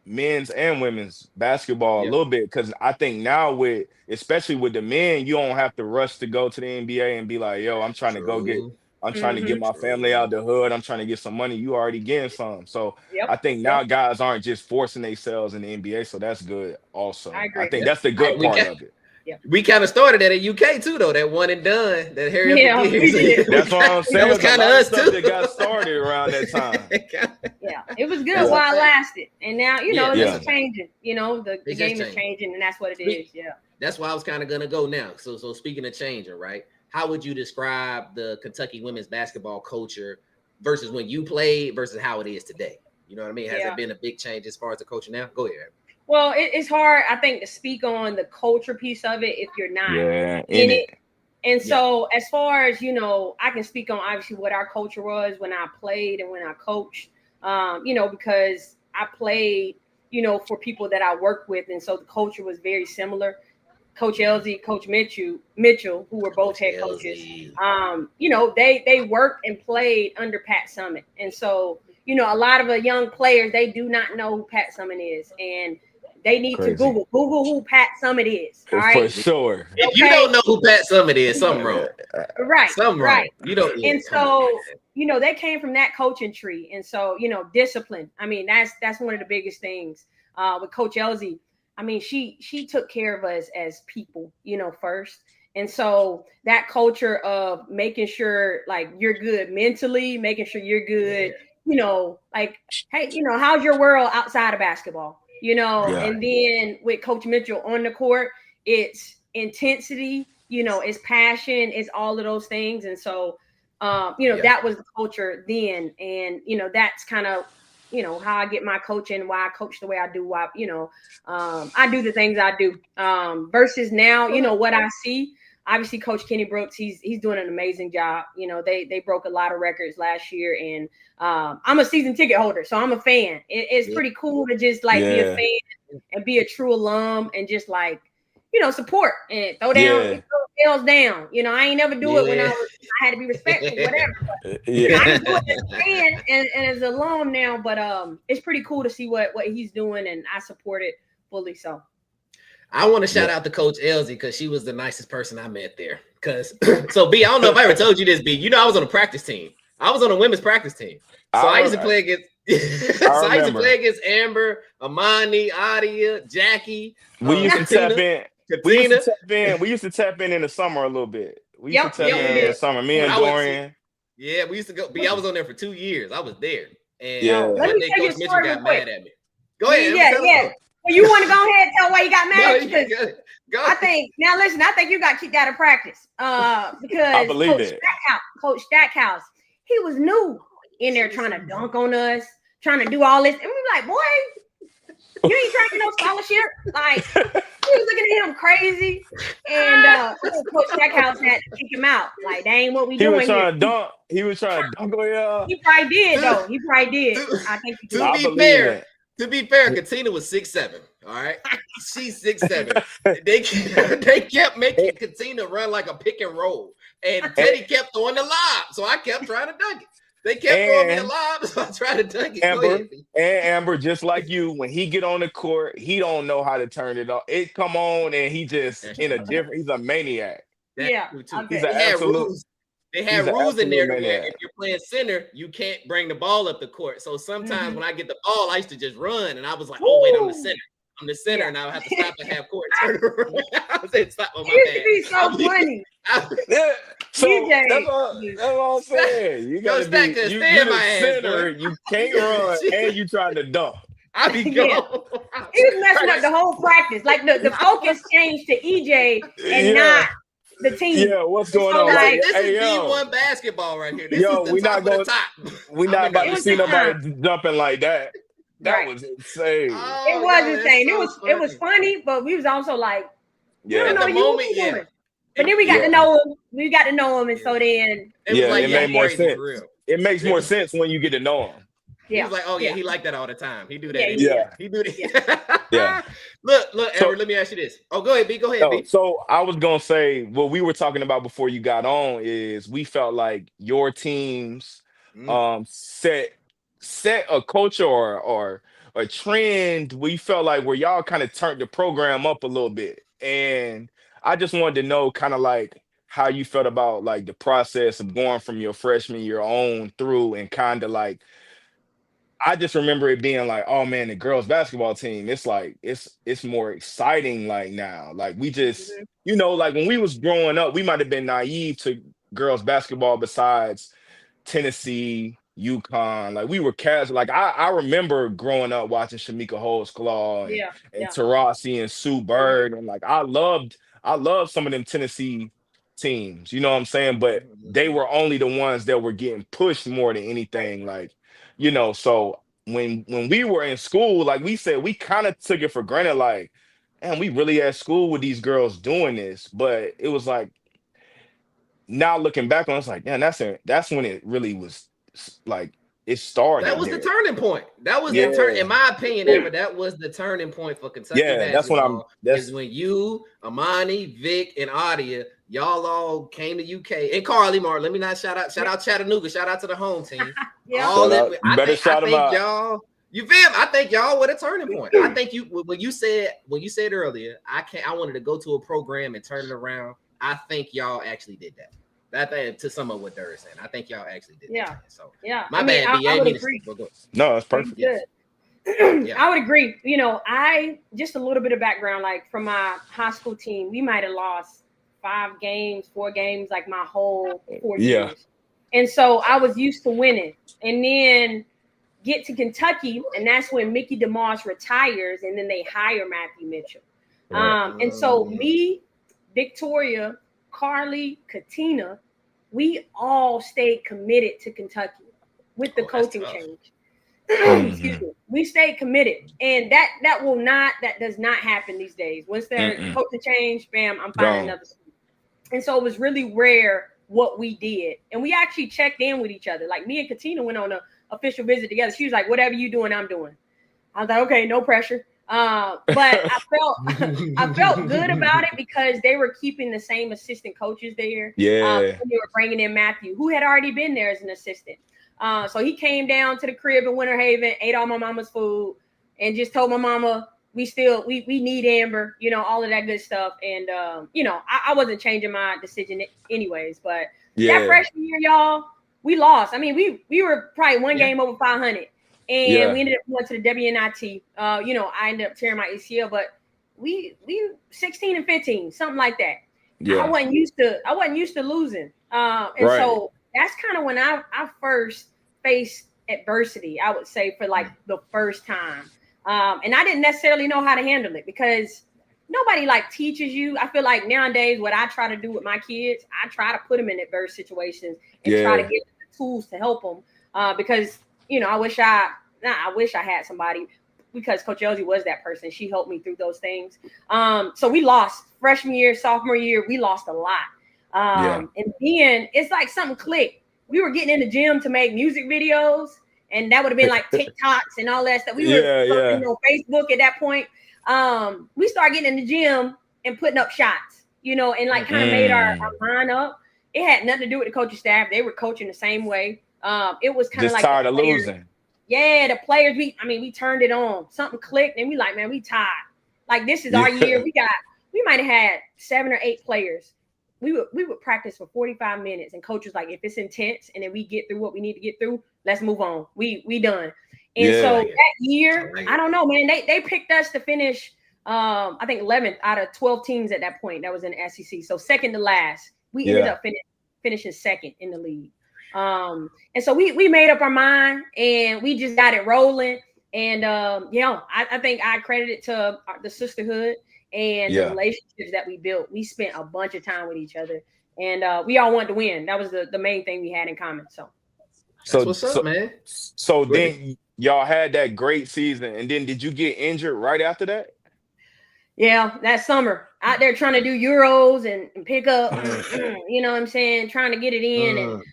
Speaker 3: men's and women's basketball a little bit, because I think now especially with the men, you don't have to rush to go to the NBA and be like, yo, I'm trying to go get. I'm trying to get my family out the hood. I'm trying to get some money. You already getting some. So I think now guys aren't just forcing themselves in the NBA. So that's good also. I agree. I think that's the good part of it.
Speaker 2: Yeah.
Speaker 1: We kind of started that at UK too, though. That one and done. That Harry.
Speaker 3: That's what I'm saying.
Speaker 1: That was kind of us too.
Speaker 3: That got started around that time.
Speaker 2: It was good while it lasted, and now it's changing. The game is changing, and that's what it is. Yeah.
Speaker 1: That's why I was kind of gonna go now. So speaking of changing, right? How would you describe the Kentucky women's basketball culture versus when you played versus how it is today? You know what I mean? Has there been a big change as far as the culture now? Go ahead.
Speaker 2: Well, it's hard, I think, to speak on the culture piece of it if you're not in it. And so as far as, I can speak on obviously what our culture was when I played and when I coached, because I played, for people that I work with. And so the culture was very similar. Coach Elsie, Coach Mitchell, who were both
Speaker 1: Coach
Speaker 2: head coaches.
Speaker 1: LZ.
Speaker 2: They worked and played under Pat Summitt, and so a lot of the young players, they do not know who Pat Summitt is, and they need to
Speaker 3: Crazy.
Speaker 2: Google who Pat Summitt is. All
Speaker 3: For
Speaker 2: right,
Speaker 3: sure.
Speaker 1: If you
Speaker 2: okay,
Speaker 1: don't know who Pat Summitt is, something wrong.
Speaker 2: right,
Speaker 1: Something wrong.
Speaker 2: right.
Speaker 1: You don't. Yeah,
Speaker 2: And
Speaker 1: come on,
Speaker 2: so
Speaker 1: man.
Speaker 2: they came from that coaching tree, and so discipline. I mean, that's one of the biggest things with Coach Elsie. I mean, she took care of us as people, first. And so that culture of making sure like you're good mentally, making sure you're good, like, hey, how's your world outside of basketball?
Speaker 3: Yeah.
Speaker 2: And then with Coach Mitchell on the court, it's intensity, it's passion, it's all of those things. And so that was the culture then. And that's kind of how I get my coaching, why I coach the way I do, why I do the things I do. Versus now, what I see. Obviously, Coach Kenny Brooks, he's doing an amazing job. They broke a lot of records last year, and I'm a season ticket holder, so I'm a fan. It's pretty cool to just like be a
Speaker 3: Yeah.
Speaker 2: fan and be a true alum and just like support and throw
Speaker 3: Yeah.
Speaker 2: L's down. I ain't never do it when I had to be respectful, whatever.
Speaker 3: Yeah.
Speaker 2: I can do it as a fan and as an alum now, but it's pretty cool to see what he's doing, and I support it fully. So
Speaker 1: I want to shout out to Coach Elsie because she was the nicest person I met there. Because so B, I don't know if I ever told you this, B. I was on a practice team. I was on a women's practice team. So I used to play against I used to play against Amber, Amani, Adia, Jackie.
Speaker 3: We used to tap in.
Speaker 1: Katina.
Speaker 3: We used to tap in the summer a little bit. We used to tap
Speaker 2: we
Speaker 3: in
Speaker 2: did.
Speaker 3: the summer. Me and
Speaker 1: I would
Speaker 3: Dorian.
Speaker 1: Yeah, we used to go. B, I was on there for 2 years. I was there. And
Speaker 3: Yeah.
Speaker 1: one
Speaker 2: Let me
Speaker 1: day
Speaker 2: tell you a
Speaker 1: Coach Mitchell
Speaker 2: story
Speaker 1: got
Speaker 2: real quick.
Speaker 1: mad at me. Go ahead.
Speaker 2: Yeah. Well, you want to go ahead and tell why you got
Speaker 1: No,
Speaker 2: mad?
Speaker 1: you good. Go.
Speaker 2: I think now listen, I think you got kicked out of practice. Because
Speaker 3: I believe it.
Speaker 2: Coach Stackhouse, he was new in there trying to dunk on us, trying to do all this. And we were like, boy, you ain't trying to get no scholarship. Like, we was looking at him crazy. And Coach Stackhouse had to kick him out. Like, that ain't what we
Speaker 3: He
Speaker 2: doing
Speaker 3: was trying
Speaker 2: here.
Speaker 3: to dunk. He was trying to dunk on y'all.
Speaker 2: He probably did, though. He probably did. I think he did.
Speaker 3: I
Speaker 1: To
Speaker 3: believe
Speaker 1: be fair,
Speaker 3: it.
Speaker 1: To be fair, Katina was 6'7". All right, she's 6'7". They kept making Katina run like a pick and roll, and Teddy kept throwing the lob, so I kept trying to dunk it. They kept throwing me a lob, so I tried to dunk it.
Speaker 3: Amber, just like you, when he get on the court, he don't know how to turn it off. It come on, and he just he's a maniac.
Speaker 2: Yeah,
Speaker 3: He's an absolute.
Speaker 1: They had rules in there where
Speaker 3: maniac.
Speaker 1: if you're playing center, you can't bring the ball up the court. So sometimes when I get the ball, I used to just run, and I was like, "Oh wait, I'm the center. I'm the center, and I would have to stop at half court." Turn around. I said, "Stop on my
Speaker 2: it used to be so funny.
Speaker 3: Yeah, so
Speaker 2: DJ.
Speaker 3: that's what I'm saying. You gotta
Speaker 1: Stack
Speaker 3: be
Speaker 1: to
Speaker 3: you
Speaker 1: stand
Speaker 3: the
Speaker 1: my ass,
Speaker 3: center.
Speaker 1: boy.
Speaker 3: You can't run, and you trying to dunk.
Speaker 1: I be gone.
Speaker 2: He was messing up the whole practice. Like the focus changed to EJ and not the team.
Speaker 3: Yeah, what's going on?
Speaker 2: like,
Speaker 1: This
Speaker 3: Hey,
Speaker 1: is
Speaker 3: yo.
Speaker 1: D1 basketball right here. This
Speaker 3: Yo,
Speaker 1: is the
Speaker 3: we
Speaker 1: top
Speaker 3: not
Speaker 1: of the top.
Speaker 3: We're not about to see nobody
Speaker 2: time.
Speaker 3: jumping like that. That
Speaker 2: Right.
Speaker 3: was insane.
Speaker 1: Oh,
Speaker 2: It was
Speaker 1: yo,
Speaker 2: insane.
Speaker 1: that's so
Speaker 2: It was funny, but we was also like, we
Speaker 3: Yeah,
Speaker 2: don't know
Speaker 1: At the
Speaker 2: you. What
Speaker 1: moment,
Speaker 2: you
Speaker 1: yeah.
Speaker 2: doing? But then we got to know him. We got to know him, and so then
Speaker 1: It was
Speaker 3: Yeah,
Speaker 1: like,
Speaker 3: it made more
Speaker 1: crazy
Speaker 3: sense.
Speaker 1: for real.
Speaker 3: It makes more sense when you get to know him.
Speaker 1: He
Speaker 2: yeah,
Speaker 1: was like, "Oh yeah, he like that all the time. He do that.
Speaker 2: Yeah,
Speaker 1: anyway.
Speaker 3: yeah.
Speaker 1: He do that."
Speaker 3: Yeah.
Speaker 1: Look,
Speaker 3: So-
Speaker 1: Amber. Let me ask you this. Oh, go ahead, B. Go ahead, B.
Speaker 3: So I was gonna say what we were talking about before you got on is we felt like your teams set a culture or a trend. We felt like where y'all kind of turned the program up a little bit, and I just wanted to know kind of like how you felt about like the process of going from your freshman year on through and kind of like I just remember it being like, oh man, the girls basketball team, it's like it's more exciting like now. Like we just, like when we was growing up, we might have been naive to girls basketball besides Tennessee, UConn. Like we were casual. Like I remember growing up watching Shamika Holdsclaw and Tarasi and Sue Bird. And like I loved some of them Tennessee teams, you know what I'm saying? But they were only the ones that were getting pushed more than anything. Like, so when we were in school, like we said, we kind of took it for granted, like, man, we really at school with these girls doing this. But it was like now looking back on it, it's like, man, that's when it really was like it started.
Speaker 1: That was the
Speaker 3: there.
Speaker 1: turning point. That was
Speaker 3: Yeah.
Speaker 1: the turn, in my opinion, Amber. That was the turning point for Kentucky
Speaker 3: Yeah, that's what
Speaker 1: basketball.
Speaker 3: that's
Speaker 1: Is when you, Amani, Vic, and Adia, y'all all came to UK. And Carly Mark. Let me not shout out Chattanooga. Shout out to the home team.
Speaker 2: Yeah.
Speaker 1: All
Speaker 3: shout out.
Speaker 1: that.
Speaker 3: You better shout them out.
Speaker 1: Y'all. You feel me? I think y'all were the turning point. I think you when you said earlier, I wanted to go to a program and turn it around. I think y'all actually did that. That thing to some of what they're saying. I think y'all actually did.
Speaker 2: Yeah.
Speaker 1: That. So
Speaker 2: Yeah.
Speaker 1: my bad.
Speaker 2: I would agree.
Speaker 3: No, it's perfect.
Speaker 2: Good.
Speaker 1: Yeah.
Speaker 2: I would agree. You know, I just a little bit of background, like from my high school team, we might have lost 4 games, like my whole 4 years. And so I was used to winning. And then get to Kentucky, and that's when Mickey DeMoss retires, and then they hire Matthew Mitchell.
Speaker 3: Right.
Speaker 2: And so me, Victoria, Carly, Katina, we all stayed committed to Kentucky with the coaching change. Excuse me. We stayed committed, and that does not happen these days. Once their coaching change, bam, I'm finding another school. And so it was really rare what we did, and we actually checked in with each other. Like me and Katina went on an official visit together. She was like, "Whatever you doing, I'm doing." I was like, "Okay, no pressure." But I felt good about it because they were keeping the same assistant coaches there.
Speaker 3: Yeah.
Speaker 2: They were bringing in Matthew, who had already been there as an assistant. So he came down to the crib in Winter Haven, ate all my mama's food, and just told my mama we need Amber, you know, all of that good stuff. And you know, I wasn't changing my decision anyways. But that freshman year, y'all, we lost. I mean, we were probably one game over 500. And we ended up going to the WNIT. You know, I ended up tearing my ACL, but we 16 and 15, something like that. Yeah. I wasn't used to losing. So that's kind of when I first faced adversity, I would say, for like the first time. And I didn't necessarily know how to handle it because nobody like teaches you. I feel like nowadays what I try to do with my kids, I try to put them in adverse situations and try to give them the tools to help them. Because you know, I wish I had somebody, because Coach Elsie was that person. She helped me through those things. So we lost freshman year, sophomore year. We lost a lot. And then it's like something clicked. We were getting in the gym to make music videos, and that would have been like TikToks and all that stuff. We were on Facebook at that point. We started getting in the gym and putting up shots, you know, and like kind of made our mind up. It had nothing to do with the coaching staff. They were coaching the same way. It was kind of like
Speaker 3: tired of losing.
Speaker 2: Yeah, the players. We turned it on. Something clicked, and we like, man, we tired. Like this is our year. We might have had 7 or 8 players. We would practice for 45 minutes, and coach was like, if it's intense, and then we get through what we need to get through, let's move on. We done. And so that year, I don't know, man. They picked us to finish. I think 11th out of 12 teams at that point that was in the SEC. So second to last. We ended up finishing second in the league. And so we made up our mind and we just got it rolling. And I think I credit it to the sisterhood and the relationships that we built. We spent a bunch of time with each other, and we all wanted to win. That was the main thing we had in common. So
Speaker 1: what's up, man?
Speaker 3: So then y'all had that great season, and then did you get injured right after that?
Speaker 2: Yeah, that summer out there trying to do Euros and pick up, you know what I'm saying, trying to get it in, and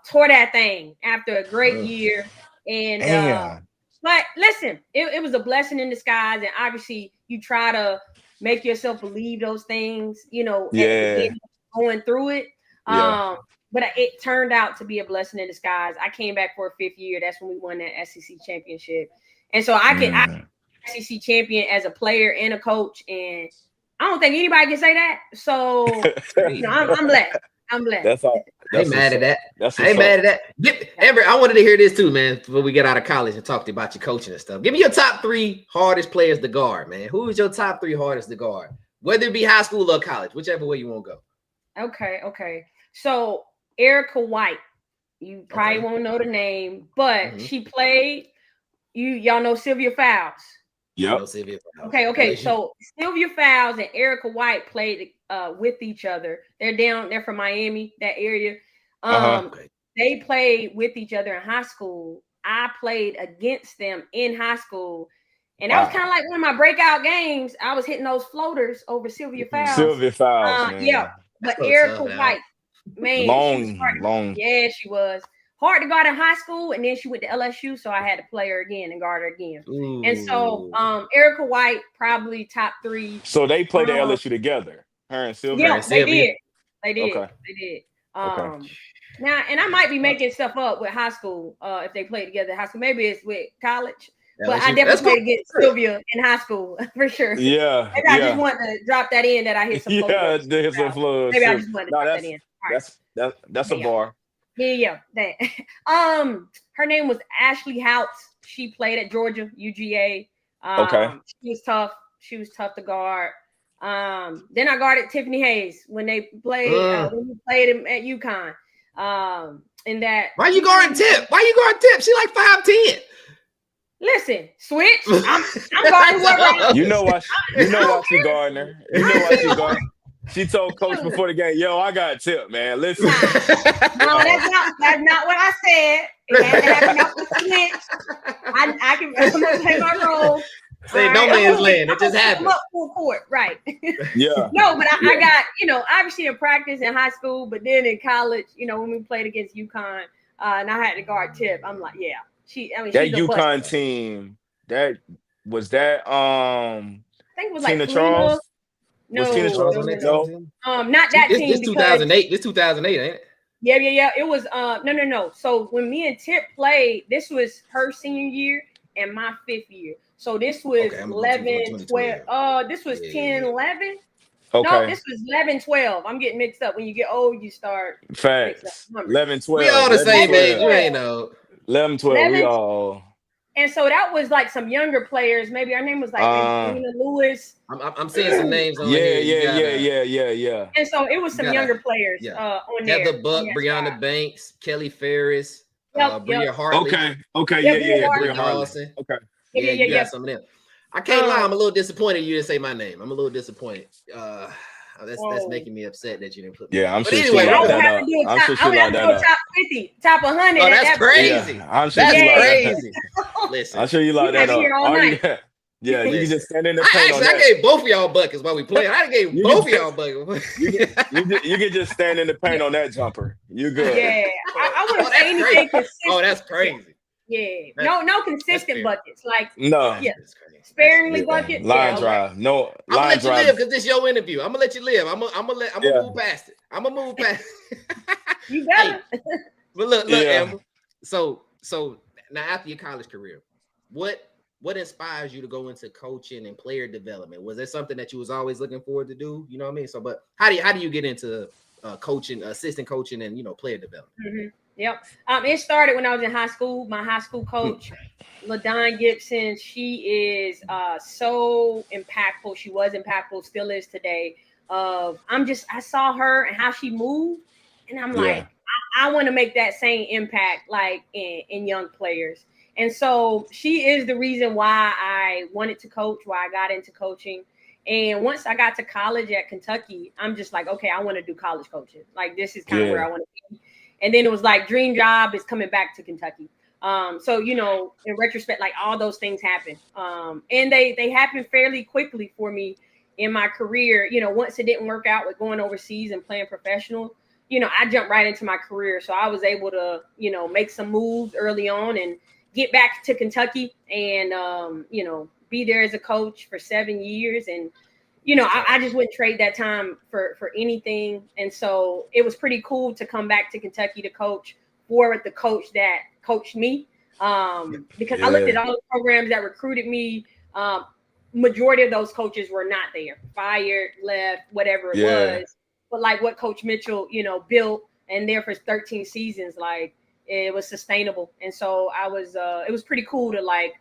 Speaker 2: tore that thing after a great year. And but listen, it was a blessing in disguise, and obviously you try to make yourself believe those things, you know, at the beginning, going through it. But it turned out to be a blessing in disguise. I came back for a 5th year. That's when we won that SEC championship, and so I SEC champion as a player and a coach, and I don't think anybody can say that. So you know, I'm blessed. I'm blessed.
Speaker 3: That's all.
Speaker 1: I ain't mad at that. I ain't mad at that. Amber, I wanted to hear this too, man. Before we get out of college and talk to you about your coaching and stuff. Give me your top 3 hardest players to guard, man. Who is your top 3 hardest to guard? Whether it be high school or college, whichever way you want to go.
Speaker 2: Okay. So Erica White, you probably won't know the name, but she played. Y'all know Sylvia Fowles.
Speaker 3: Yeah.
Speaker 2: Okay. So Sylvia Fowles and Erica White played with each other. They're from Miami, that area. They played with each other in high school. I played against them in high school, and that was kind of like one of my breakout games. I was hitting those floaters over Sylvia Fowles.
Speaker 3: Man.
Speaker 2: Yeah, but Erica White, man,
Speaker 3: long.
Speaker 2: Yeah, she was. hard to guard in high school, and then she went to LSU, so I had to play her again and guard her again.
Speaker 1: Ooh.
Speaker 2: And so Erica White, probably top 3.
Speaker 3: So they played at LSU together, her and Sylvia?
Speaker 2: Yeah, they did. They did.
Speaker 3: Okay.
Speaker 2: They did.
Speaker 3: Okay.
Speaker 2: Now, and I might be making stuff up with high school if they play together in high school. Maybe it's with college. But I definitely played against Sylvia in high school for sure.
Speaker 3: Yeah.
Speaker 2: Maybe I just want to drop that in that I hit some
Speaker 3: Maybe I just want to drop
Speaker 2: that in.
Speaker 3: That's a bar.
Speaker 2: Yeah. Her name was Ashley Houts. She played at Georgia, UGA.
Speaker 3: Okay.
Speaker 2: She was tough. She was tough to guard. Then I guarded Tiffany Hayes when they played when we played him at UConn. In that
Speaker 1: Why you guarding Tip? She like 5'10".
Speaker 2: Listen, switch. I'm guarding whoever.
Speaker 3: You know why she guarding her. You know why she guarding. She told coach before the game, "Yo, I got a tip, man. Listen."
Speaker 2: No, that's not what I said. It had to happen off the switch. I'm gonna play my role.
Speaker 1: Say no man's land. It just happened.
Speaker 2: Up full court, right?
Speaker 3: Yeah.
Speaker 2: No, but I got, obviously in practice in high school, but then in college, when we played against UConn, and I had to guard Tip, I'm like, yeah.
Speaker 3: That UConn team, I think it was
Speaker 2: Tina
Speaker 3: like Charles.
Speaker 2: No,
Speaker 3: was Tina Charles on that
Speaker 2: team? Not that team.
Speaker 1: This 2008. This 2008, ain't it?
Speaker 2: Yeah. It was no. So when me and Tip played, this was her senior year and my 5th year. So this was 11, 12. This was 10, 11.
Speaker 3: Okay.
Speaker 2: No, this was 11, 12. I'm getting mixed up. When you get old, you start.
Speaker 3: Facts. 11, 12.
Speaker 1: We all the same age. You ain't know.
Speaker 3: 11, 12. We all.
Speaker 2: And so that was like some younger players. Maybe her name was like Angelina Lewis.
Speaker 1: I'm seeing some names on
Speaker 3: here.
Speaker 1: Yeah.
Speaker 2: And so it was some younger players on there.
Speaker 1: Heather Buck, Brianna Banks, Kelly Ferris, Bria Hartley.
Speaker 3: Okay. Yeah.
Speaker 1: Bria Hartley.
Speaker 3: Okay.
Speaker 1: Yeah. You got some of them. I can't lie. I'm a little disappointed you didn't say my name. I'm a little disappointed. That's making me upset that you didn't put me.
Speaker 3: Yeah, I'm
Speaker 1: but
Speaker 3: sure
Speaker 1: anyway,
Speaker 3: she locked that up. I'm sure she locked that up.
Speaker 2: Top 50, top 100.
Speaker 1: Oh, that's crazy.
Speaker 3: Yeah, I'm sure she locked
Speaker 1: crazy.
Speaker 3: Listen, I'm sure you locked that up. Yeah, you can just stand in the paint.
Speaker 1: I gave both of y'all buckets while we played. I gave both of y'all buckets.
Speaker 3: You can just stand in the paint on that jumper. You good?
Speaker 2: Yeah, I wouldn't say anything consistent.
Speaker 1: Oh, that's crazy.
Speaker 2: Yeah, no consistent buckets. Like sparingly buckets.
Speaker 3: Line drive. No
Speaker 1: I'm gonna let you
Speaker 3: drive.
Speaker 1: live because this is your interview. I'm gonna let you live. I'm gonna move past it. I'm gonna move past it.
Speaker 2: You better.
Speaker 1: Hey, but look, Amber. So now after your college career, what inspires you to go into coaching and player development? Was there something that you was always looking forward to do? You know what I mean? So, but how do you get into coaching, assistant coaching, and player development?
Speaker 2: Mm-hmm. Yep. It started when I was in high school. My high school coach, LaDon Gibson, she is so impactful. She was impactful, still is today. I saw her and how she moved, and I'm like, I want to make that same impact like in young players. And so she is the reason why I wanted to coach, why I got into coaching. And once I got to college at Kentucky, I'm just like, okay, I want to do college coaching. Like, this is kind of where I want to be. And then it was like, dream job is coming back to Kentucky. So, in retrospect, like all those things happen. And they happened fairly quickly for me in my career. Once it didn't work out with going overseas and playing professional, I jumped right into my career. So I was able to, make some moves early on and get back to Kentucky and, be there as a coach for 7 years. And, I just wouldn't trade that time for anything. And so it was pretty cool to come back to Kentucky to coach for the coach that coached me. Because I looked at all the programs that recruited me. Majority of those coaches were not there, fired, left, whatever it was. But like what Coach Mitchell, built and there for 13 seasons, like it was sustainable. And so it was pretty cool to like,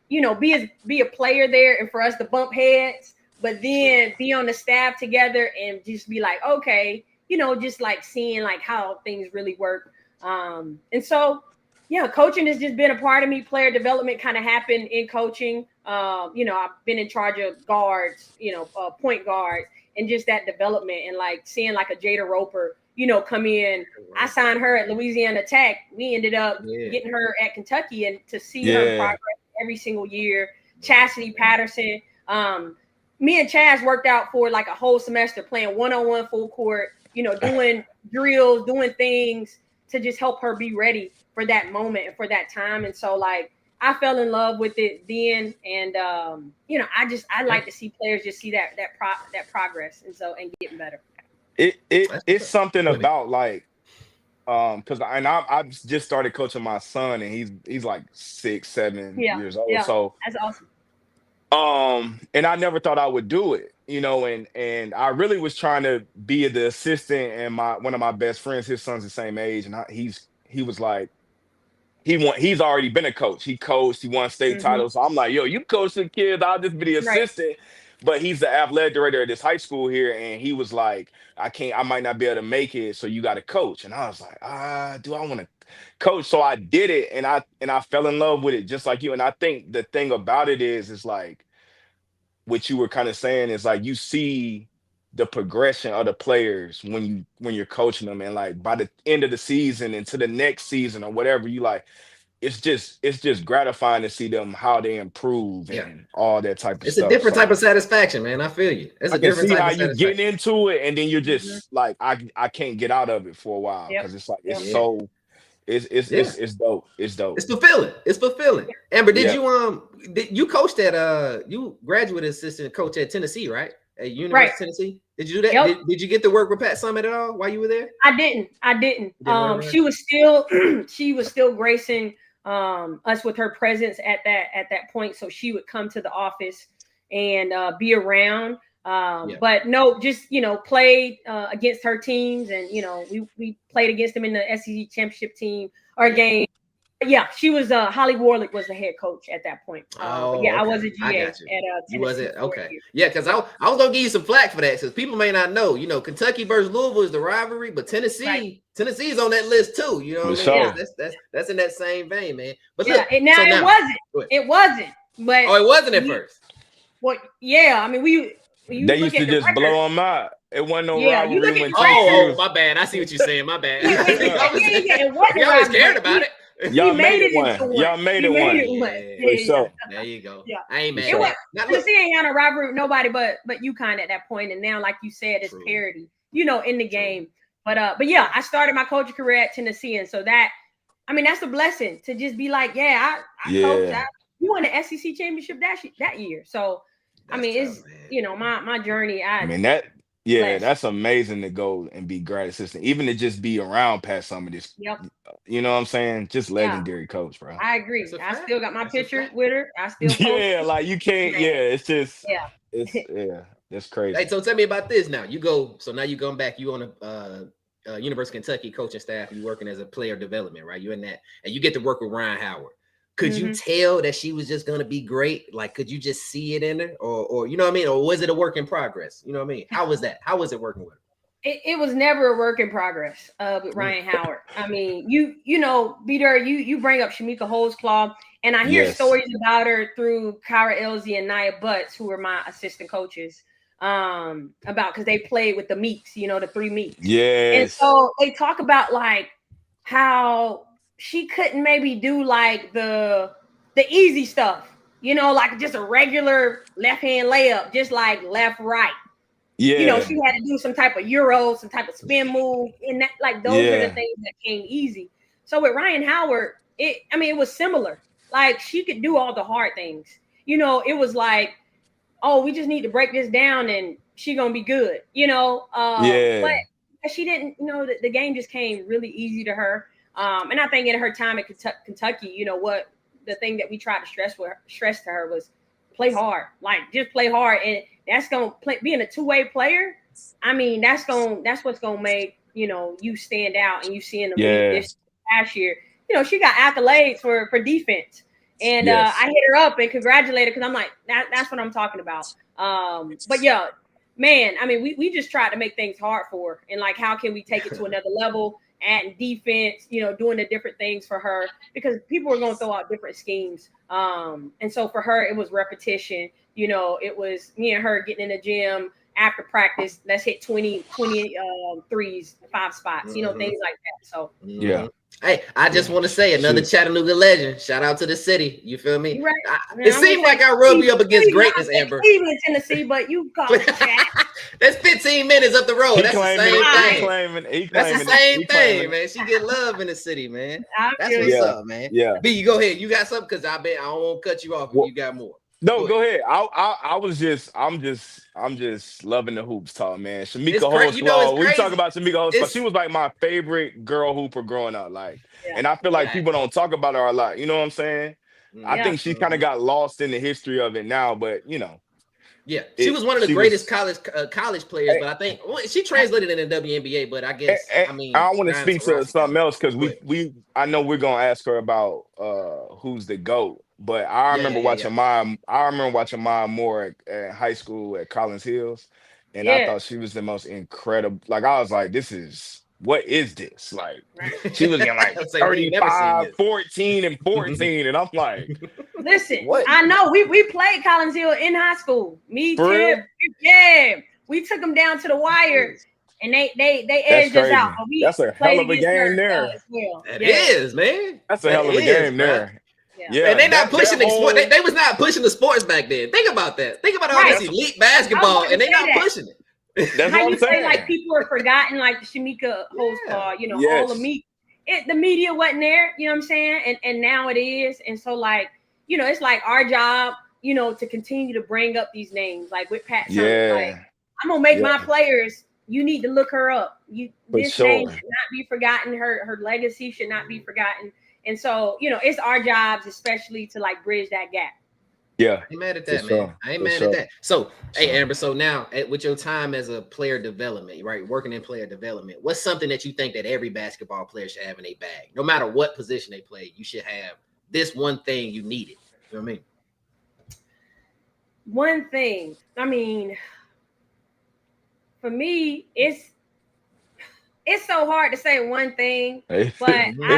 Speaker 2: be a player there and for us to bump heads, but then be on the staff together and just be like, okay, just like seeing like how things really work. And so, coaching has just been a part of me. Player development kind of happened in coaching. I've been in charge of guards, point guards, and just that development and like seeing like a Jada Roper, come in. I signed her at Louisiana Tech. We ended up getting her at Kentucky, and to see her progress every single year. Chastity Patterson. Me and Chaz worked out for like a whole semester playing one-on-one full court, doing drills, doing things to just help her be ready for that moment and for that time. And so like I fell in love with it then, and I like to see players just see that progress, and getting better.
Speaker 3: It's something
Speaker 1: Go ahead.
Speaker 3: about like because I just started coaching my son, and he's like 6, 7 years old.
Speaker 2: Yeah,
Speaker 3: So
Speaker 2: that's awesome.
Speaker 3: and I never thought I would do it, and I really was trying to be the assistant, and one of my best friends, his son's the same age, and he was like, he's already been a coach. He coached, he won state
Speaker 2: Hmm.
Speaker 3: titles. So I'm like, yo, you coach the kids, I'll just be the
Speaker 2: Right.
Speaker 3: assistant. But he's the athletic director at this high school here, and he was like, I might not be able to make it, so you got to coach. And I was like, do I want to coach? So I did it, and I fell in love with it, just like you. And I think the thing about it is like what you were kind of saying is like you see the progression of the players when you're coaching them, and like by the end of the season into the next season or whatever, you like it's just gratifying to see them how they improve
Speaker 1: Yeah.
Speaker 3: and all that type of
Speaker 1: It's a
Speaker 3: stuff.
Speaker 1: different type
Speaker 3: So
Speaker 1: of satisfaction, man. I feel you. It's
Speaker 3: I
Speaker 1: a
Speaker 3: can
Speaker 1: different
Speaker 3: see
Speaker 1: type
Speaker 3: how
Speaker 1: of
Speaker 3: you getting
Speaker 1: satisfaction.
Speaker 3: into it, and then you're
Speaker 2: Hmm.
Speaker 3: just like I can't get out of it for a while
Speaker 2: Yep.
Speaker 3: because it's like it's
Speaker 2: Yep.
Speaker 1: Yeah.
Speaker 3: so
Speaker 1: Yeah.
Speaker 3: it's dope. It's dope.
Speaker 1: It's fulfilling. It's fulfilling. Amber,
Speaker 3: Yeah.
Speaker 1: did you coached at you graduate assistant coach at Tennessee, right? At
Speaker 2: Right.
Speaker 1: University of Tennessee? Did you do that?
Speaker 2: Yep.
Speaker 1: Did you get to work with Pat Summit at all while you were there?
Speaker 2: I didn't.
Speaker 1: You didn't work with her?
Speaker 2: She was still gracing us with her presence at that point. So she would come to the office and be around.
Speaker 1: Yeah.
Speaker 2: But no, just played against her teams, and we played against them in the SEC championship team or game. Yeah, she was Holly Warlick was the head coach at that point. But yeah, I
Speaker 1: okay.
Speaker 2: was a
Speaker 1: I
Speaker 2: GA
Speaker 1: got you.
Speaker 2: at
Speaker 1: You
Speaker 2: Tennessee
Speaker 1: wasn't
Speaker 2: for a
Speaker 1: okay.
Speaker 2: year.
Speaker 1: Yeah, because I was gonna give you some flack for that, because people may not know. Kentucky versus Louisville is the rivalry, but
Speaker 2: Right.
Speaker 1: Tennessee's on that list too. You know what I
Speaker 3: For
Speaker 1: mean?
Speaker 3: sure.
Speaker 1: That's in that same vein, man. But
Speaker 2: Yeah,
Speaker 1: look,
Speaker 2: and now
Speaker 1: so
Speaker 2: it
Speaker 1: now,
Speaker 2: wasn't.
Speaker 1: go ahead.
Speaker 2: It wasn't. But
Speaker 1: Oh, it wasn't at first.
Speaker 2: Well, yeah. I mean, when you
Speaker 3: They
Speaker 2: look
Speaker 3: used
Speaker 2: at
Speaker 3: to
Speaker 2: the
Speaker 3: just
Speaker 2: record,
Speaker 3: blow them out. It wasn't no
Speaker 2: yeah, you look
Speaker 3: rivalry
Speaker 2: at
Speaker 3: when
Speaker 2: the record.
Speaker 3: Tennessee
Speaker 1: Oh,
Speaker 3: was.
Speaker 1: my bad. I see what you're saying. My bad.
Speaker 2: Yeah, it wasn't
Speaker 1: We always
Speaker 2: rivalry.
Speaker 1: cared about it.
Speaker 2: We
Speaker 3: Y'all
Speaker 2: made
Speaker 3: made
Speaker 2: it
Speaker 3: it
Speaker 2: into
Speaker 3: one.
Speaker 2: one.
Speaker 3: Y'all made
Speaker 2: We
Speaker 3: it
Speaker 2: made
Speaker 3: one.
Speaker 2: it one.
Speaker 1: Yeah.
Speaker 3: For
Speaker 2: Yeah.
Speaker 3: sure.
Speaker 1: There you go.
Speaker 2: Yeah.
Speaker 1: I ain't
Speaker 3: For
Speaker 1: mad.
Speaker 2: It
Speaker 3: sure.
Speaker 2: was
Speaker 1: Now, look,
Speaker 2: Tennessee ain't had a rivalry with nobody but UConn at that point, and now, like you said, it's
Speaker 1: True.
Speaker 2: parity, in the
Speaker 1: True.
Speaker 2: game. But yeah, I started my coaching career at Tennessee, and so that's a blessing to just be like, yeah, I coached.
Speaker 3: Yeah.
Speaker 2: We won the SEC championship that year. So
Speaker 1: that's
Speaker 2: it's
Speaker 1: tough, man.
Speaker 2: my journey.
Speaker 3: I mean
Speaker 2: Blessed.
Speaker 3: that's amazing to go and be grad assistant, even to just be around past some of this.
Speaker 2: Yep.
Speaker 3: You know what I'm saying? Just
Speaker 2: Yeah.
Speaker 3: legendary coach, bro.
Speaker 2: I agree.
Speaker 1: That's a
Speaker 2: I
Speaker 1: fact.
Speaker 2: still got my
Speaker 1: That's a
Speaker 2: picture
Speaker 1: fact.
Speaker 2: with her. I still post.
Speaker 3: Yeah, like you can't.
Speaker 2: Man.
Speaker 3: Yeah, it's just.
Speaker 2: Yeah.
Speaker 3: That's
Speaker 1: Hey,
Speaker 3: crazy.
Speaker 1: so tell me about this now. Now you going back. You on a University of Kentucky coaching staff. You working as a player development, right? You in that, and you get to work with Ryan Howard. Could you tell that she was just gonna be great? Like, could you just see it in her, or you know what I mean, or was it a work in progress? You know what I mean? How was that? How was it working with her?
Speaker 2: It was never a work in progress with Ryan Howard. I mean, Beater, you bring up Shamika Holzclaw, and I hear
Speaker 3: Yes.
Speaker 2: stories about her through Kyra Elsie and Nia Butts, who were my assistant coaches, about because they played with the Meeks, the 3 Meeks. And
Speaker 3: Yes.
Speaker 2: so they talk about like how she couldn't maybe do like the easy stuff, like just a regular left hand layup, just like left, right.
Speaker 3: Yeah.
Speaker 2: She had to do some type of euro, some type of spin move, and that like those are the things that came easy. So with Ryan Howard, it was similar. Like she could do all the hard things. It was like, oh, we just need to break this down and she gonna be good. But she didn't. The game just came really easy to her. And I think in her time at Kentucky, what the thing that we tried to stress to her was play hard. Like just play hard, and that's gonna being a two-way player. I mean, that's what's gonna make you stand out, and you see in the league this past year. She got accolades for defense, and I hit her up and congratulated her because I'm like that's what I'm talking about. But yeah, man, I mean, we just tried to make things hard for her, and like how can we take it to another level? Adding defense, doing the different things for her because people were going to throw out different schemes. And so for her, it was repetition. It was me and her getting in the gym after practice. Let's hit 20 threes, 5 spots, things like that. So
Speaker 3: yeah.
Speaker 1: Hey, I just want to say another Chattanooga legend. Shout out to the city. You feel me?
Speaker 2: You right.
Speaker 1: It seemed like I rubbed you up against greatness,
Speaker 2: I'm
Speaker 1: Amber.
Speaker 2: Cleveland, Tennessee, but you call it Chat.
Speaker 1: That's 15 minutes up the road.
Speaker 3: He
Speaker 1: That's the
Speaker 3: claiming
Speaker 1: same
Speaker 3: it.
Speaker 1: thing.
Speaker 3: He claiming
Speaker 1: That's the
Speaker 3: it.
Speaker 1: same
Speaker 3: He
Speaker 1: thing,
Speaker 3: claiming
Speaker 1: man. She get love in the city, man. That's
Speaker 2: feel
Speaker 1: what's
Speaker 2: you.
Speaker 1: up, man.
Speaker 3: Yeah.
Speaker 1: B, you go ahead. You got something? Because I bet I don't want to cut you off if
Speaker 3: Well,
Speaker 1: you got more.
Speaker 3: no, go ahead. I'm just loving the hoops talk, man. Shamika
Speaker 1: It's crazy. You know,
Speaker 3: Holdsclaw.
Speaker 1: it's
Speaker 3: We talk
Speaker 1: crazy.
Speaker 3: about Shamika Holdsclaw. She was like my favorite girl hooper growing up. Like,
Speaker 2: Yeah.
Speaker 3: and I feel like
Speaker 1: Yeah.
Speaker 3: people don't talk about her a lot. You know what I'm saying? I
Speaker 2: Yeah.
Speaker 3: think she kind of got lost in the history of it now, but you know.
Speaker 1: Yeah, she was one of the
Speaker 3: she
Speaker 1: greatest
Speaker 3: was-
Speaker 1: college players, but I think she translated in the WNBA. But I guess I mean
Speaker 3: I want to
Speaker 1: Diana
Speaker 3: speak to
Speaker 1: Taurasi
Speaker 3: something else because
Speaker 1: Go ahead.
Speaker 3: I know we're gonna ask her about who's the GOAT, but I remember watching Maya Moore at high school at Collins Hills, and I thought she was the most incredible. Like I was like, what is this? Like she was getting like
Speaker 1: Say, we ain't never seen
Speaker 3: 35,
Speaker 1: this.
Speaker 3: 14, and 14, and I'm like,
Speaker 2: Listen,
Speaker 3: what?
Speaker 2: I know we played Collins Hill in high school. Me,
Speaker 3: For real?
Speaker 2: Tip, yeah. We took them down to the wire, and they
Speaker 3: That's
Speaker 2: edged us out.
Speaker 3: crazy. That's a hell of a game there.
Speaker 2: As well.
Speaker 1: That is, man.
Speaker 3: That's a hell of a game there.
Speaker 2: Yeah.
Speaker 1: And they not pushing the sport.
Speaker 3: whole-
Speaker 1: They was not pushing the sports back then. Think about that. Think about all this elite basketball, and they not pushing it.
Speaker 3: That's
Speaker 2: How
Speaker 3: what
Speaker 2: you
Speaker 3: I'm
Speaker 2: say
Speaker 3: saying.
Speaker 2: like people are forgotten, like the Shamika Holdsclaw, you know,
Speaker 3: Yes.
Speaker 2: all the the media wasn't there, you know what I'm saying? And now it is. And so like, you know, it's like our job, you know, to continue to bring up these names, like with Pat Summitt, like I'm gonna make my players. You need to look her up. This name should not be forgotten. Her legacy should not be forgotten. And so, you know, it's our jobs, especially to like bridge that gap.
Speaker 3: Yeah,
Speaker 1: I ain't mad at that, man.
Speaker 3: Sure.
Speaker 1: I ain't mad at that. So, hey, Amber. So now, with your time as a player development, right, working in player development, what's something that you think that every basketball player should have in their bag, no matter what position they play? You should have this one thing you needed. You know what I mean?
Speaker 2: One thing. I mean, for me, it's so hard to say one thing, but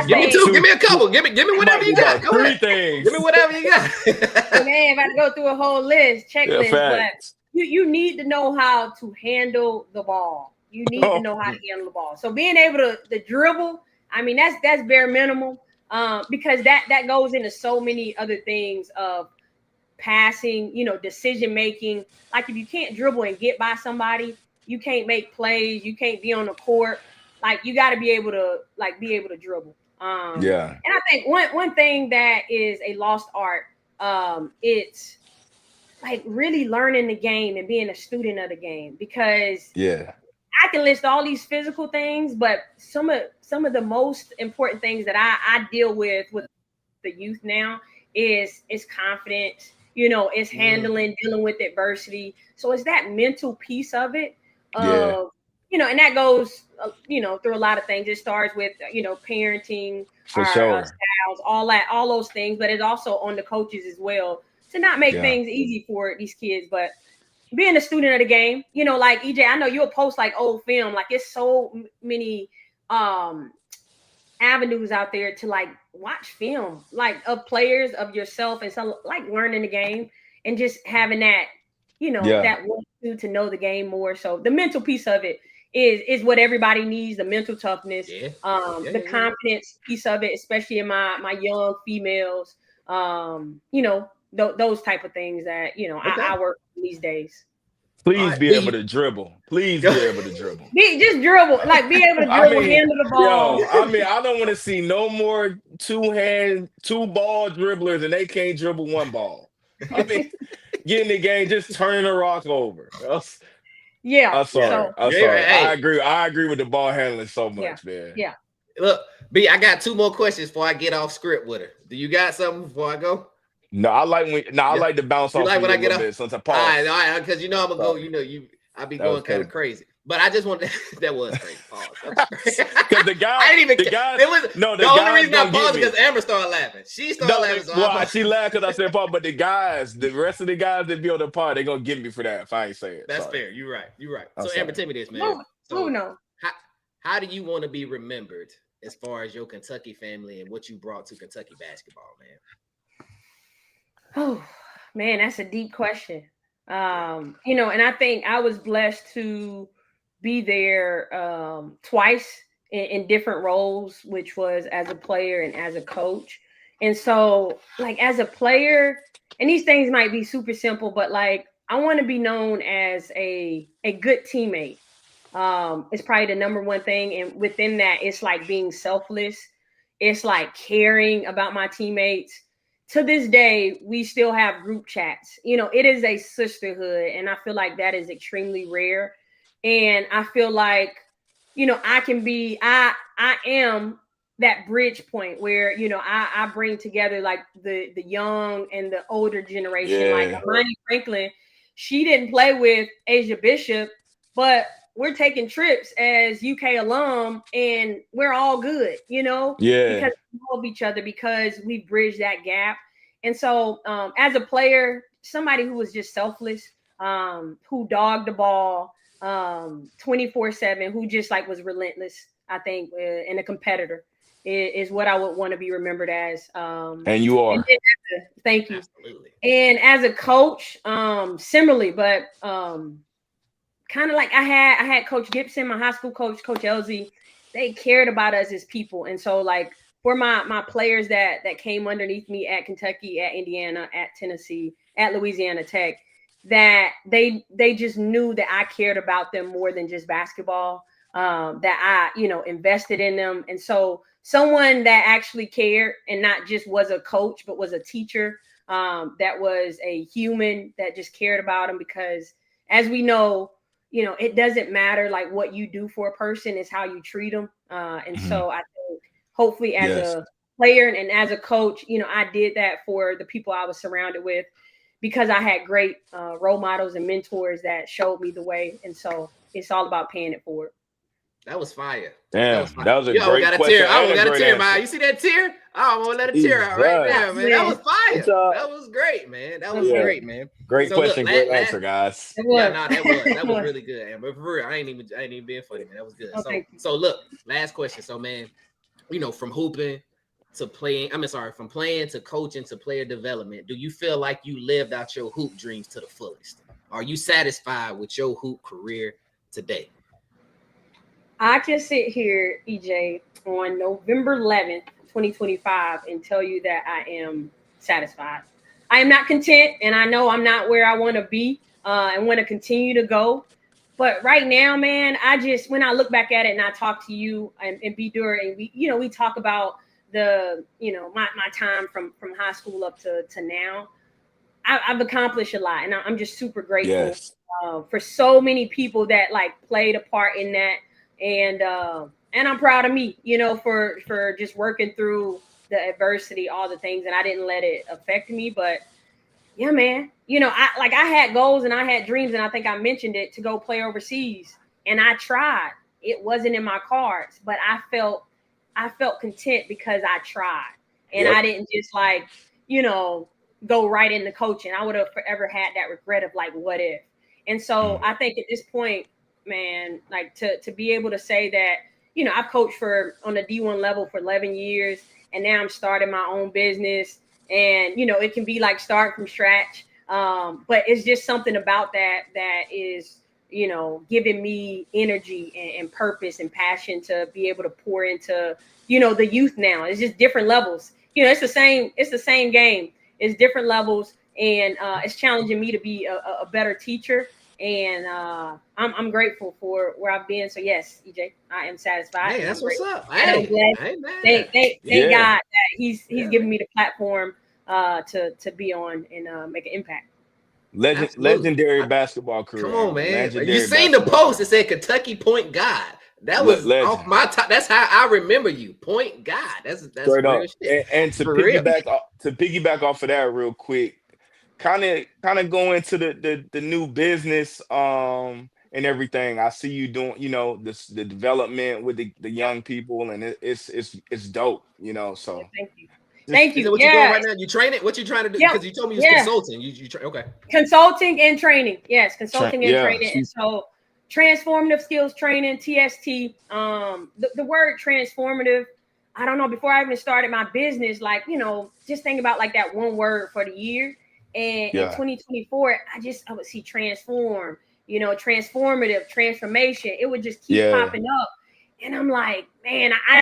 Speaker 1: give me two. Give me a couple. Give me whatever you got. Go
Speaker 3: three
Speaker 1: ahead.
Speaker 3: things.
Speaker 1: Give me whatever you got.
Speaker 2: Man, if I go through a whole checklist, but you need to know how to handle the ball. You need to know how to handle the ball. So being able to dribble, I mean, that's bare minimum, because that goes into so many other things of passing, you know, decision making. Like if you can't dribble and get by somebody, you can't make plays. You can't be on the court. Like you got to be able to dribble. And I think one thing that is a lost art, it's like really learning the game and being a student of the game, because I can list all these physical things, but some of the most important things that I deal with the youth now is confidence. You know, it's dealing with adversity. So it's that mental piece of it. You know, and that goes, you know, through a lot of things. It starts with, you know, parenting, our styles, all those things, but it's also on the coaches as well to not make things easy for these kids. But being a student of the game, you know, like EJ, I know you'll post like old film, like it's so many avenues out there to like watch film, like of players, of yourself, and so like learning the game and just having that, you know, that want to know the game more. So the mental piece of it is what everybody needs, the mental toughness, the confidence piece of it, especially in my young females, you know, those type of things that, you know, I work these days.
Speaker 3: Please be able to dribble. Please be able to dribble.
Speaker 2: Just dribble, like be able to dribble, handle the ball.
Speaker 3: Yo, I mean, I don't want to see no more two ball dribblers and they can't dribble one ball. I mean, get in the game, just turning the rock over. I'm sorry.
Speaker 1: Hey.
Speaker 3: I agree with the ball handling so much, man.
Speaker 2: Yeah.
Speaker 1: Look, B, I got two more questions before I get off script with her. Do you got something before I go?
Speaker 3: No, I like to bounce off
Speaker 1: like when I get
Speaker 3: a
Speaker 1: off
Speaker 3: bit since I pause.
Speaker 1: All right, because you know I'm gonna go. You know, I be going kind of crazy. But I just want that was crazy. Pause.
Speaker 3: Because the guy,
Speaker 1: I didn't even. The only reason I paused because Amber started laughing. She started laughing. So
Speaker 3: she laughed because I said pause. But the rest of the guys that be on the pod, they gonna get me for that if I ain't say it.
Speaker 1: That's fair. You're right. So Amber, tell me this, man. How do you want to be remembered as far as your Kentucky family and what you brought to Kentucky basketball, man?
Speaker 2: Oh man, that's a deep question. You know, and I think I was blessed to be there twice in different roles, which was as a player and as a coach. And so, like, as a player, and these things might be super simple, but like, I want to be known as a good teammate. It's probably the number one thing. And within that, it's like being selfless. It's like caring about my teammates. To this day, we still have group chats. You know, it is a sisterhood, and I feel like that is extremely rare. And I feel like, you know, I am that bridge point where, you know, I bring together like the young and the older generation. Like
Speaker 3: Yeah.
Speaker 2: Imani Franklin, she didn't play with Asia Bishop, but we're taking trips as UK alum, and we're all good, you know,
Speaker 3: Yeah.
Speaker 2: because we love each other, because we bridged that gap. And so, as a player, somebody who was just selfless, who dogged the ball 24/7, who just like was relentless, I think, and a competitor is what I would want to be remembered as.
Speaker 3: And you
Speaker 2: And
Speaker 3: are.
Speaker 2: thank you.
Speaker 1: Absolutely.
Speaker 2: And as a coach, similarly, but kind of like I had Coach Gibson, my high school coach, Coach Elsie. They cared about us as people. And so, like, for my players that came underneath me at Kentucky, at Indiana, at Tennessee, at Louisiana Tech, that they just knew that I cared about them more than just basketball, that I, you know, invested in them. And so someone that actually cared and not just was a coach, but was a teacher, that was a human that just cared about them, because as we know, you know, it doesn't matter like what you do for a person, is how you treat them. And so I think hopefully as
Speaker 3: Yes.
Speaker 2: a player and as a coach, you know, I did that for the people I was surrounded with, because I had great role models and mentors that showed me the way. And so it's all about paying it forward.
Speaker 1: That was fire. That was
Speaker 3: Damn,
Speaker 1: fire.
Speaker 3: that was a
Speaker 1: You almost
Speaker 3: great
Speaker 1: got a
Speaker 3: question
Speaker 1: tear. I
Speaker 3: and
Speaker 1: almost
Speaker 3: a
Speaker 1: got a
Speaker 3: great
Speaker 1: tear, man.
Speaker 3: answer.
Speaker 1: You see that tear? I almost let a tear out right
Speaker 3: Jesus.
Speaker 1: there, man. That was
Speaker 3: What
Speaker 1: fire.
Speaker 3: y'all-
Speaker 1: That was great, man. That was
Speaker 2: Yeah.
Speaker 1: great, man.
Speaker 3: Great
Speaker 1: So look,
Speaker 3: question, great answer, guys.
Speaker 2: It was.
Speaker 1: yeah, no, that was really good. And but for real, I ain't even being funny, man. That was good.
Speaker 2: Oh, thank you.
Speaker 1: So look, last question. So man, you know, from hooping to playing, from playing to coaching to player development, do you feel like you lived out your hoop dreams to the fullest? Are you satisfied with your hoop career today?
Speaker 2: I can sit here, EJ, on November 11th, 2025, and tell you that I am satisfied. I am not content, and I know I'm not where I want to be, and want to continue to go. But right now, man, I just, when I look back at it and I talk to you and Bidur, and we, you know, we talk about the, you know, my time from high school up to now, I've accomplished a lot, and I'm just super grateful
Speaker 3: Yes.
Speaker 2: for so many people that like played a part in that, and I'm proud of me, you know, for just working through the adversity, all the things, and I didn't let it affect me. But yeah, man, you know, I had goals and I had dreams, and I think I mentioned it, to go play overseas, and I tried. It wasn't in my cards, but I felt content because I tried, and
Speaker 3: Yep.
Speaker 2: I didn't just like, you know, go right into coaching. I would have forever had that regret of like, what if? And so I think at this point, man, like to be able to say that, you know, I've coached for on the D1 level for 11 years, and now I'm starting my own business, and you know, it can be like starting from scratch, but it's just something about that is, you know, giving me energy and purpose and passion to be able to pour into, you know, the youth now. It's just different levels. You know, it's the same game. It's different levels, and it's challenging me to be a better teacher. And I'm grateful for where I've been. So yes, EJ, I am satisfied.
Speaker 1: Hey,
Speaker 2: And
Speaker 1: that's
Speaker 2: I'm
Speaker 1: what's
Speaker 2: grateful.
Speaker 1: up.
Speaker 2: And I'm
Speaker 1: Hey,
Speaker 2: blessed.
Speaker 1: hey, man.
Speaker 2: Thank
Speaker 3: Yeah.
Speaker 2: God that he's
Speaker 1: Yeah,
Speaker 2: given
Speaker 1: man.
Speaker 2: me the platform to be on and make an impact.
Speaker 1: Absolutely.
Speaker 3: Legendary basketball career.
Speaker 1: Come on, man.
Speaker 3: Legendary
Speaker 1: You seen the
Speaker 3: basketball
Speaker 1: post that
Speaker 3: career.
Speaker 1: said Kentucky point guard. That was
Speaker 3: Legend.
Speaker 1: off my top. That's how I remember you. Point guard. That's
Speaker 3: Straight
Speaker 1: real
Speaker 3: up.
Speaker 1: shit.
Speaker 3: And to
Speaker 1: For real.
Speaker 3: piggyback off of that real quick, kind of go into the new business and everything. I see you doing, you know, the development with the young people, and it's dope, you know. So
Speaker 2: Thank you.
Speaker 3: just
Speaker 2: Thank
Speaker 1: Is
Speaker 2: you.
Speaker 1: that what you're doing right now? You training? What you trying to do?
Speaker 2: Yeah.
Speaker 1: Because you told me you was
Speaker 2: Yeah.
Speaker 1: consulting. Okay.
Speaker 2: Consulting and training. Yes, consulting and
Speaker 3: yeah.
Speaker 2: training. And so transformative skills training, TST. The word transformative, I don't know, before I even started my business, like, you know, just think about like that one word for the year. And in
Speaker 3: Yeah.
Speaker 2: 2024, I would see transform, you know, transformative, transformation. It would just keep
Speaker 3: Yeah.
Speaker 2: popping up. and I'm like, man, I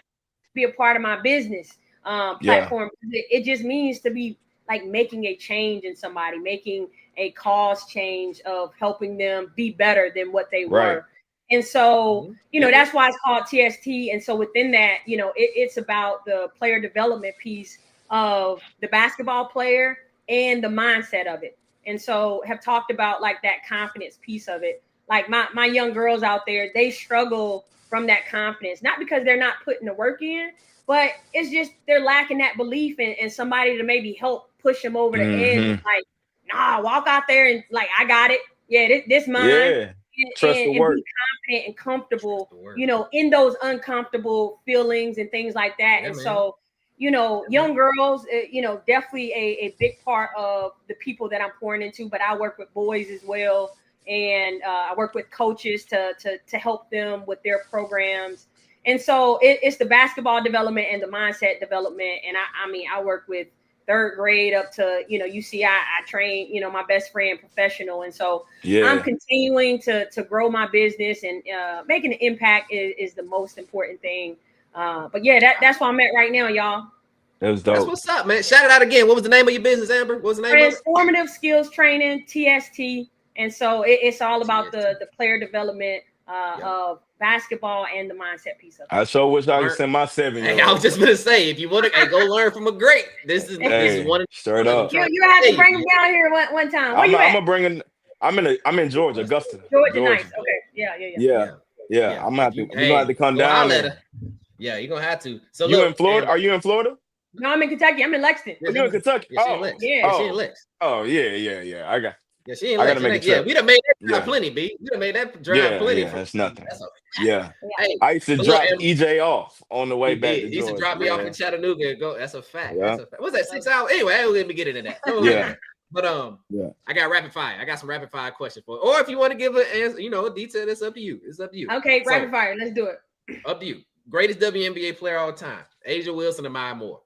Speaker 2: be a part of my business platform. It just means to be like making a change in somebody, making a cause change of helping them be better than what they were. And so, that's why it's called TST. And so within that, it's about the player development piece of the basketball player and the mindset of it. And so have talked about like that confidence piece of it. Like my young girls out there, they struggle from that confidence, not because they're not putting the work in, but it's just they're lacking that belief in somebody to maybe help push them over the edge. Like, nah, walk out there and like, I got it. Yeah, this mine.
Speaker 3: Yeah. Trust the work.
Speaker 2: And be confident and comfortable, in those uncomfortable feelings and things like that. And so, young girls, definitely a big part of the people that I'm pouring into, but I work with boys as well. And I work with coaches to help them with their programs. And so it's the basketball development and the mindset development. And I work with third grade up to, you see, I train, my best friend professional. And so I'm continuing to grow my business, and making an impact is the most important thing. But yeah, that's where I'm at right now, y'all.
Speaker 3: That was dope.
Speaker 1: That's what's up, man. Shout it out again. What was the name of your business, Amber? What was the name of it?
Speaker 2: Transformative Skills Training, TST. And so it's all about the player development of basketball and the mindset piece of it.
Speaker 3: I sure wish I could send my 7-year-old.
Speaker 1: Hey, I was just gonna say, if you want to go learn from a great, this is one.
Speaker 3: Straight up.
Speaker 2: You have to bring him down here one time. Where you at?
Speaker 3: I'm gonna bring him. I'm in Georgia, Augusta.
Speaker 2: Georgia. Nice. Okay.
Speaker 3: Yeah. I'm gonna have to. We're gonna have to come down there.
Speaker 1: Yeah, you're gonna have to. So
Speaker 3: you in Florida? Are you in Florida?
Speaker 2: No, I'm in Kentucky. I'm in Lexington.
Speaker 3: You're in Kentucky.
Speaker 1: She in Lex.
Speaker 3: Oh yeah. I got.
Speaker 1: Yeah, she ain't I gotta make it. Yeah, we done made that drive plenty, B. We done made that drive plenty.
Speaker 3: That's nothing. Hey, I used to drop EJ off on the way back.
Speaker 1: He used to drop me off in Chattanooga and go. That's a fact. That's a fact. What's that, 6 hours? Anyway, I let me get into that. But I got rapid fire. I got some rapid fire questions for you. Or if you want to give an answer, a detail, it's up to you. It's up to you.
Speaker 2: Okay, rapid fire. Let's do it.
Speaker 1: Up to you. Greatest WNBA player all time: Asia Wilson or Maya Moore.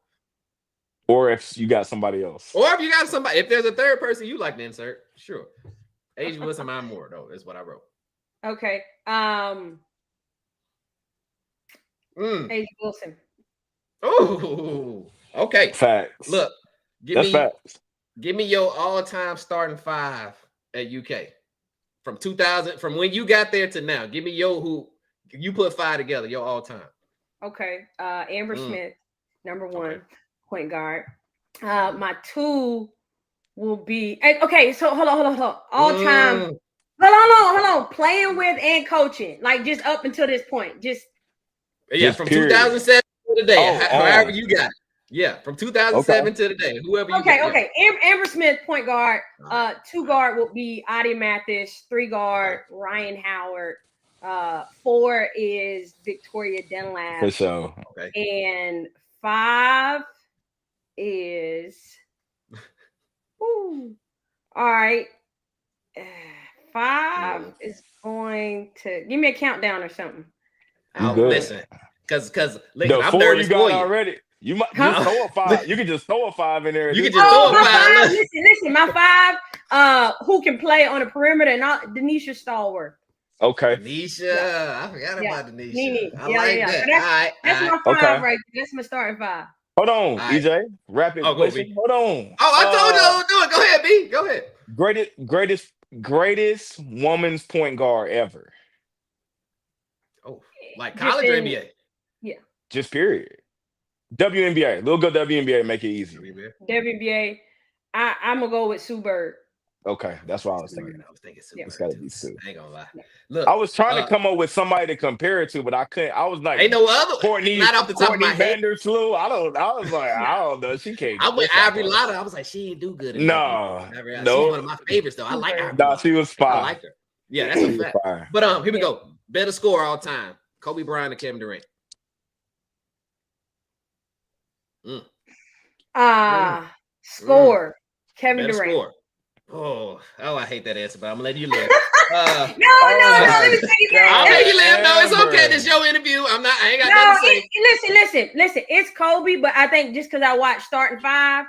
Speaker 3: Or if you got somebody else.
Speaker 1: Or if you got somebody, if there's a third person you like to insert, sure. Asia Wilson, Maya Moore, though, is what I wrote.
Speaker 2: Okay. Asia Wilson.
Speaker 1: Oh, okay.
Speaker 3: Facts.
Speaker 1: Look, give me your all-time starting 5 at UK from 2000, from when you got there to now. Give me who you put 5 together, your all-time.
Speaker 2: Okay. Amber Smith, number 1, point guard. My 2 will be okay. So hold on. All time. Hold on. Playing with and coaching, like just up until this point,
Speaker 1: from period. 2007 to today, however you got it. Yeah, from 2007 to today, whoever you got.
Speaker 2: Okay. Amber Smith, point guard. 2 guard will be Adi Mathis. 3 guard Ryan Howard. 4 is Victoria Dunlap.
Speaker 3: For sure.
Speaker 1: Okay.
Speaker 2: And 5 is. All right. 5 is going to give me a countdown or something.
Speaker 1: Listen, because
Speaker 3: the
Speaker 1: I'm
Speaker 3: 4 you got
Speaker 1: you.
Speaker 3: already. You might just throw a 5. You can just throw a 5 in there.
Speaker 1: You can just throw a 5.
Speaker 2: Listen, my 5. Who can play on the perimeter? Not Denisha Stallworth.
Speaker 3: Okay.
Speaker 1: Denisha, I forgot about Denisha.
Speaker 2: Nene.
Speaker 1: I like that.
Speaker 2: That's my 5 right there. That's my starting 5.
Speaker 3: Hold on, EJ. Rapid question. Hold on.
Speaker 1: Oh, I told you do it. Go ahead, B. Go ahead. Greatest woman's point guard ever. Oh, like college or NBA?
Speaker 2: Yeah.
Speaker 3: Just period. WNBA. Little go WNBA, make it easy.
Speaker 2: WNBA. I'm gonna go with Sue Bird.
Speaker 3: Okay, that's what I was thinking.
Speaker 1: Sue.
Speaker 3: It's gotta be Sue.
Speaker 1: I ain't gonna lie. Look,
Speaker 3: I was trying to come up with somebody to compare it to, but I couldn't. I was like,
Speaker 1: ain't no other.
Speaker 3: Courtney,
Speaker 1: not off the top of my head.
Speaker 3: Vandersloot. I was like, I don't know. She can't.
Speaker 1: I went Ivory Lotta. I was like, she ain't do good.
Speaker 3: No.
Speaker 1: She's one of my favorites though. I like her.
Speaker 3: No, she was fine.
Speaker 1: I like her. Yeah, that's a fact. But here we go. Better score all time: Kobe Bryant or Kevin Durant.
Speaker 2: Score. Kevin
Speaker 1: Better
Speaker 2: Durant.
Speaker 1: Score. Oh, I hate that answer, but I'm gonna let you live.
Speaker 2: No. Let me tell you that.
Speaker 1: I'll let you live. No, it's okay. This is your interview. I ain't got nothing to say.
Speaker 2: Listen. It's Kobe, but I think just because I watched starting 5, I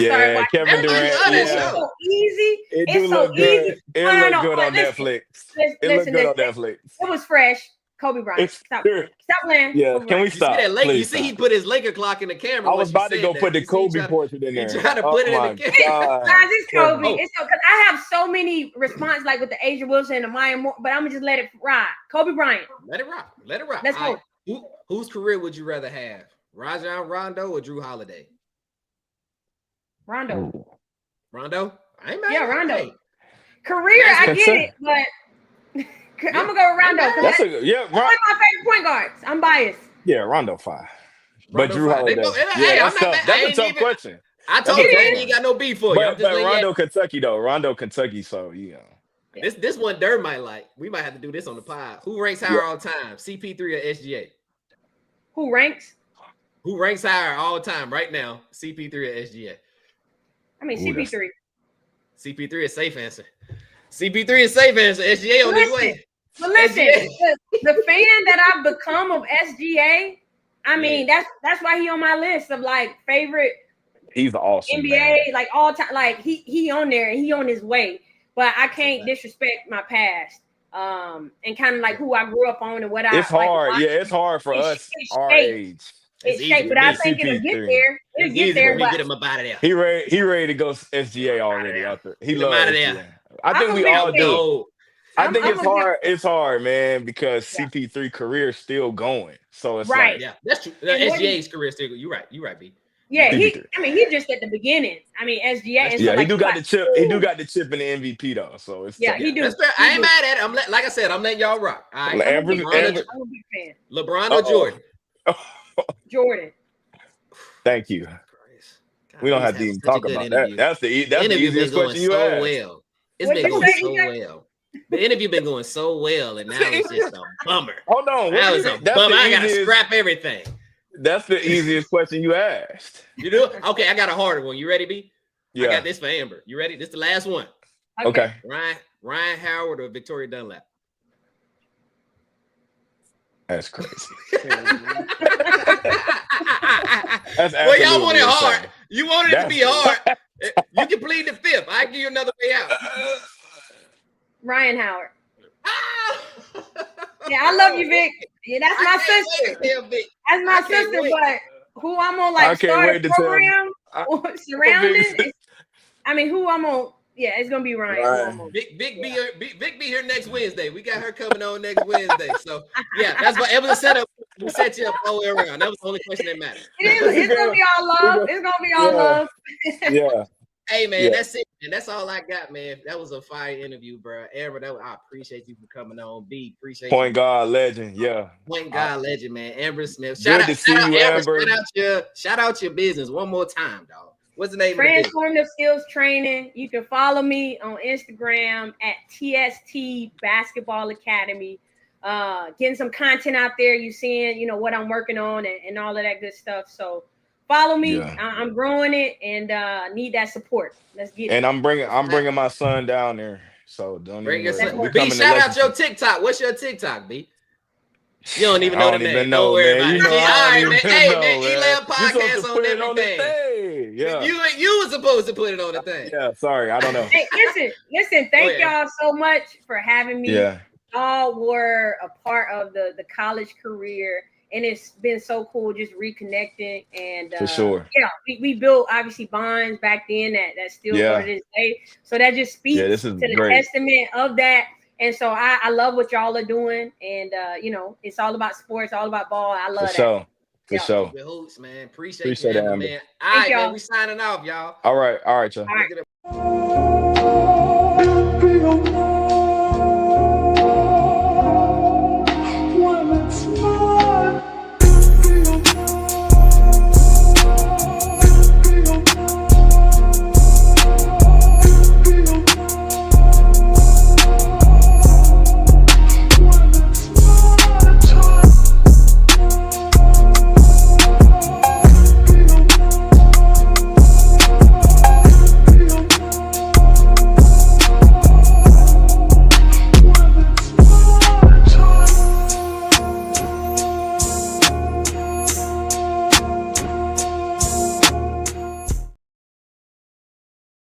Speaker 2: started watching
Speaker 3: Kevin Durant.
Speaker 2: It's so easy. It's so easy.
Speaker 3: It looked good on Netflix. It looked good on Netflix.
Speaker 2: It was fresh. Kobe Bryant.
Speaker 3: It's
Speaker 2: Stop
Speaker 3: pure.
Speaker 2: playing.
Speaker 3: Yeah,
Speaker 2: Kobe
Speaker 3: can we
Speaker 2: Bryant.
Speaker 1: You see
Speaker 3: stop?
Speaker 1: that Lake? You
Speaker 3: Please
Speaker 1: see he
Speaker 3: stop.
Speaker 1: put his Laker clock in the camera
Speaker 3: I
Speaker 1: once
Speaker 3: was
Speaker 1: you
Speaker 3: about to
Speaker 1: said
Speaker 3: go put
Speaker 1: that.
Speaker 3: the
Speaker 1: You see
Speaker 3: Kobe portrait in
Speaker 1: he
Speaker 3: there.
Speaker 1: tried to
Speaker 3: Oh
Speaker 1: put it in the
Speaker 3: my
Speaker 1: camera.
Speaker 3: God.
Speaker 2: Guys, it's
Speaker 3: Yeah.
Speaker 2: Kobe. It's because I have so many responses, like with the Asia Wilson and the Maya Moore, but I'm gonna just let it ride. Kobe Bryant.
Speaker 1: Let it rock. Let it rock.
Speaker 2: Let's go.
Speaker 1: Whose career would you rather have? Rajon Rondo or Drew Holiday?
Speaker 2: Rondo.
Speaker 3: Ooh.
Speaker 1: Rondo? I ain't mad.
Speaker 2: Yeah,
Speaker 1: at
Speaker 2: Rondo.
Speaker 1: Hey,
Speaker 2: Career,
Speaker 1: Last
Speaker 2: I
Speaker 1: one.
Speaker 2: get it, but I'm gonna go with Rondo.
Speaker 1: Ain't mad.
Speaker 3: That's
Speaker 2: That's
Speaker 3: a yeah,
Speaker 2: one of my favorite point guards. I'm biased.
Speaker 3: yeah, Rondo 5. But
Speaker 1: Rondo
Speaker 3: Drew
Speaker 1: 5. They
Speaker 3: Holiday.
Speaker 1: both.
Speaker 3: Yeah,
Speaker 1: Hey, I'm
Speaker 3: that's
Speaker 1: not
Speaker 3: tough.
Speaker 1: mad. I
Speaker 3: That's a
Speaker 1: ain't
Speaker 3: tough
Speaker 1: even.
Speaker 3: question.
Speaker 1: I
Speaker 3: That's
Speaker 1: told
Speaker 3: a
Speaker 1: you
Speaker 3: tough
Speaker 1: I ain't
Speaker 3: one.
Speaker 1: even got no beef for you. I'm
Speaker 3: But
Speaker 1: just letting you.
Speaker 3: Rondo, Kentucky though. Rondo, Kentucky. So yeah.
Speaker 1: This one Durr might like. We might have to do this on the pod. Who ranks higher
Speaker 3: Yeah.
Speaker 1: all time? CP3 or SGA?
Speaker 2: Who ranks?
Speaker 1: Who ranks higher all time right now? CP3 or SGA?
Speaker 2: I mean,
Speaker 3: Ooh,
Speaker 2: CP3.
Speaker 1: CP3 is safe answer. CP3 is safe answer. SGA on his way.
Speaker 2: But listen,
Speaker 1: SGA.
Speaker 2: the fan that I've become of SGA, I mean, that's why he on my list of like favorite
Speaker 3: He's awesome.
Speaker 2: NBA,
Speaker 3: Man.
Speaker 2: like all time. Like he on there and he on his way. But I can't disrespect my past. And kind of like who I grew up on and what
Speaker 3: It's
Speaker 2: I like.
Speaker 3: hard. Yeah, it's hard for us our age.
Speaker 1: It's
Speaker 2: It's
Speaker 1: easy
Speaker 2: shaped,
Speaker 1: for
Speaker 2: but I
Speaker 1: me.
Speaker 2: think it'll get
Speaker 3: CP3.
Speaker 2: there. It'll
Speaker 1: It's
Speaker 2: get
Speaker 1: easy
Speaker 2: there,
Speaker 1: for me.
Speaker 2: but
Speaker 1: Get him up out of there.
Speaker 3: He ready to go SGA already out there. He
Speaker 1: Get him out
Speaker 3: loves
Speaker 1: of there.
Speaker 3: SGA. I think we all do.
Speaker 1: No.
Speaker 3: I think
Speaker 2: I'm
Speaker 3: it's
Speaker 2: a big-
Speaker 3: hard. It's hard, man, because
Speaker 2: Yeah.
Speaker 3: CP3 career is still going. So it's
Speaker 2: Right.
Speaker 3: like,
Speaker 1: Yeah, that's true. The
Speaker 2: And what
Speaker 1: SGA's career is still good. You're right. You're right, B.
Speaker 2: yeah,
Speaker 3: CP3.
Speaker 2: he just at the beginning. I mean, SGA.
Speaker 1: That's
Speaker 2: And
Speaker 1: true.
Speaker 2: so
Speaker 3: Yeah,
Speaker 2: like
Speaker 3: he do got the chip. He do
Speaker 2: Ooh.
Speaker 3: got the chip in the MVP though. So it's
Speaker 2: Yeah,
Speaker 3: tough.
Speaker 2: he do.
Speaker 1: That's fair. I ain't
Speaker 2: do.
Speaker 1: mad at it. Like I said, I'm letting y'all rock. All right.
Speaker 2: I'm a big
Speaker 3: Amber-
Speaker 2: fan.
Speaker 1: LeBron or Jordan?
Speaker 2: Jordan.
Speaker 3: Thank you. We don't have to even talk about that. That's the
Speaker 1: interview been
Speaker 3: easiest
Speaker 1: going
Speaker 3: question you
Speaker 1: so
Speaker 3: asked.
Speaker 1: well. It's
Speaker 2: What'd
Speaker 1: been
Speaker 2: you
Speaker 1: going
Speaker 2: say,
Speaker 1: so
Speaker 2: DJ?
Speaker 1: well. The interview been going so well, and now it's just a bummer.
Speaker 3: Hold on.
Speaker 1: Now it's a
Speaker 3: That's
Speaker 1: bummer.
Speaker 3: the
Speaker 1: I gotta
Speaker 3: easiest.
Speaker 1: scrap everything.
Speaker 3: That's the easiest question you asked.
Speaker 1: You do? Okay, I got a harder one. You ready, B?
Speaker 3: Yeah.
Speaker 1: I got this for Amber. You ready? This is the last one.
Speaker 3: Okay.
Speaker 1: Ryan Howard or Victoria Dunlap?
Speaker 3: That's crazy.
Speaker 1: That's well, y'all want it hard.
Speaker 3: insane.
Speaker 1: You wanted it to be hard. You can plead the fifth. I give you another way out.
Speaker 2: Ryan Howard.
Speaker 1: Ah!
Speaker 2: Yeah, I love you, Vic. Yeah, that's my
Speaker 1: I
Speaker 2: sister.
Speaker 1: can't wait to tell Vic.
Speaker 2: That's my
Speaker 1: I can't
Speaker 2: sister,
Speaker 1: wait.
Speaker 2: but who I'm on
Speaker 3: I
Speaker 2: like
Speaker 3: can't
Speaker 2: start
Speaker 3: wait
Speaker 2: a
Speaker 3: to tell
Speaker 2: program or surrounding.
Speaker 3: Vic.
Speaker 2: I mean, who I'm on. Yeah, it's gonna be Ryan. Who I'm on.
Speaker 1: Vic be here next Wednesday. We got her coming on next Wednesday. So yeah, that's why it was a setup. We set you up all the way around. That was the only question that mattered.
Speaker 2: It's gonna be all love. It's gonna be all love.
Speaker 3: Yeah.
Speaker 1: Hey man,
Speaker 3: Yeah.
Speaker 1: that's it. And that's all I got, man. That was a fire interview, bro. Amber, I appreciate you for coming on. B, appreciate
Speaker 3: Point
Speaker 1: you.
Speaker 3: guard legend. Yeah.
Speaker 1: Point guard legend, man. Amber Smith.
Speaker 3: Good to see you, Amber.
Speaker 1: Shout out your business one more time, dog. What's the name of the business?
Speaker 2: Transformative Skills Training. You can follow me on Instagram at TST Basketball Academy. Getting some content out there. You seeing, what I'm working on and all of that good stuff. So follow me.
Speaker 3: Yeah.
Speaker 2: I'm growing it and need that support. Let's get it.
Speaker 3: And I'm bringing my son down there. So don't
Speaker 1: Bring
Speaker 3: even
Speaker 1: your
Speaker 3: worry.
Speaker 1: son. B, shout out your TikTok. What's your TikTok, B? You don't even know the name. Don't worry about it. All right, man. Hey, man. E-Lab podcast on everything.
Speaker 3: Yeah.
Speaker 1: You were supposed to put it on the thing.
Speaker 3: Yeah. Sorry, I don't know.
Speaker 2: Hey, listen. Thank y'all so much for having me.
Speaker 3: Yeah.
Speaker 2: Y'all were a part of the college career, and it's been so cool just reconnecting. And
Speaker 3: for sure.
Speaker 2: Yeah, we built obviously bonds back then that still go to this day. So that just speaks to the testament of that. And so I love what y'all are doing, and it's all about sports, all about ball. I love that.
Speaker 3: For sure.
Speaker 1: The hoops, man. Appreciate you, Amber, man. All right, man. We signing off, y'all.
Speaker 3: All right, y'all.
Speaker 2: All right.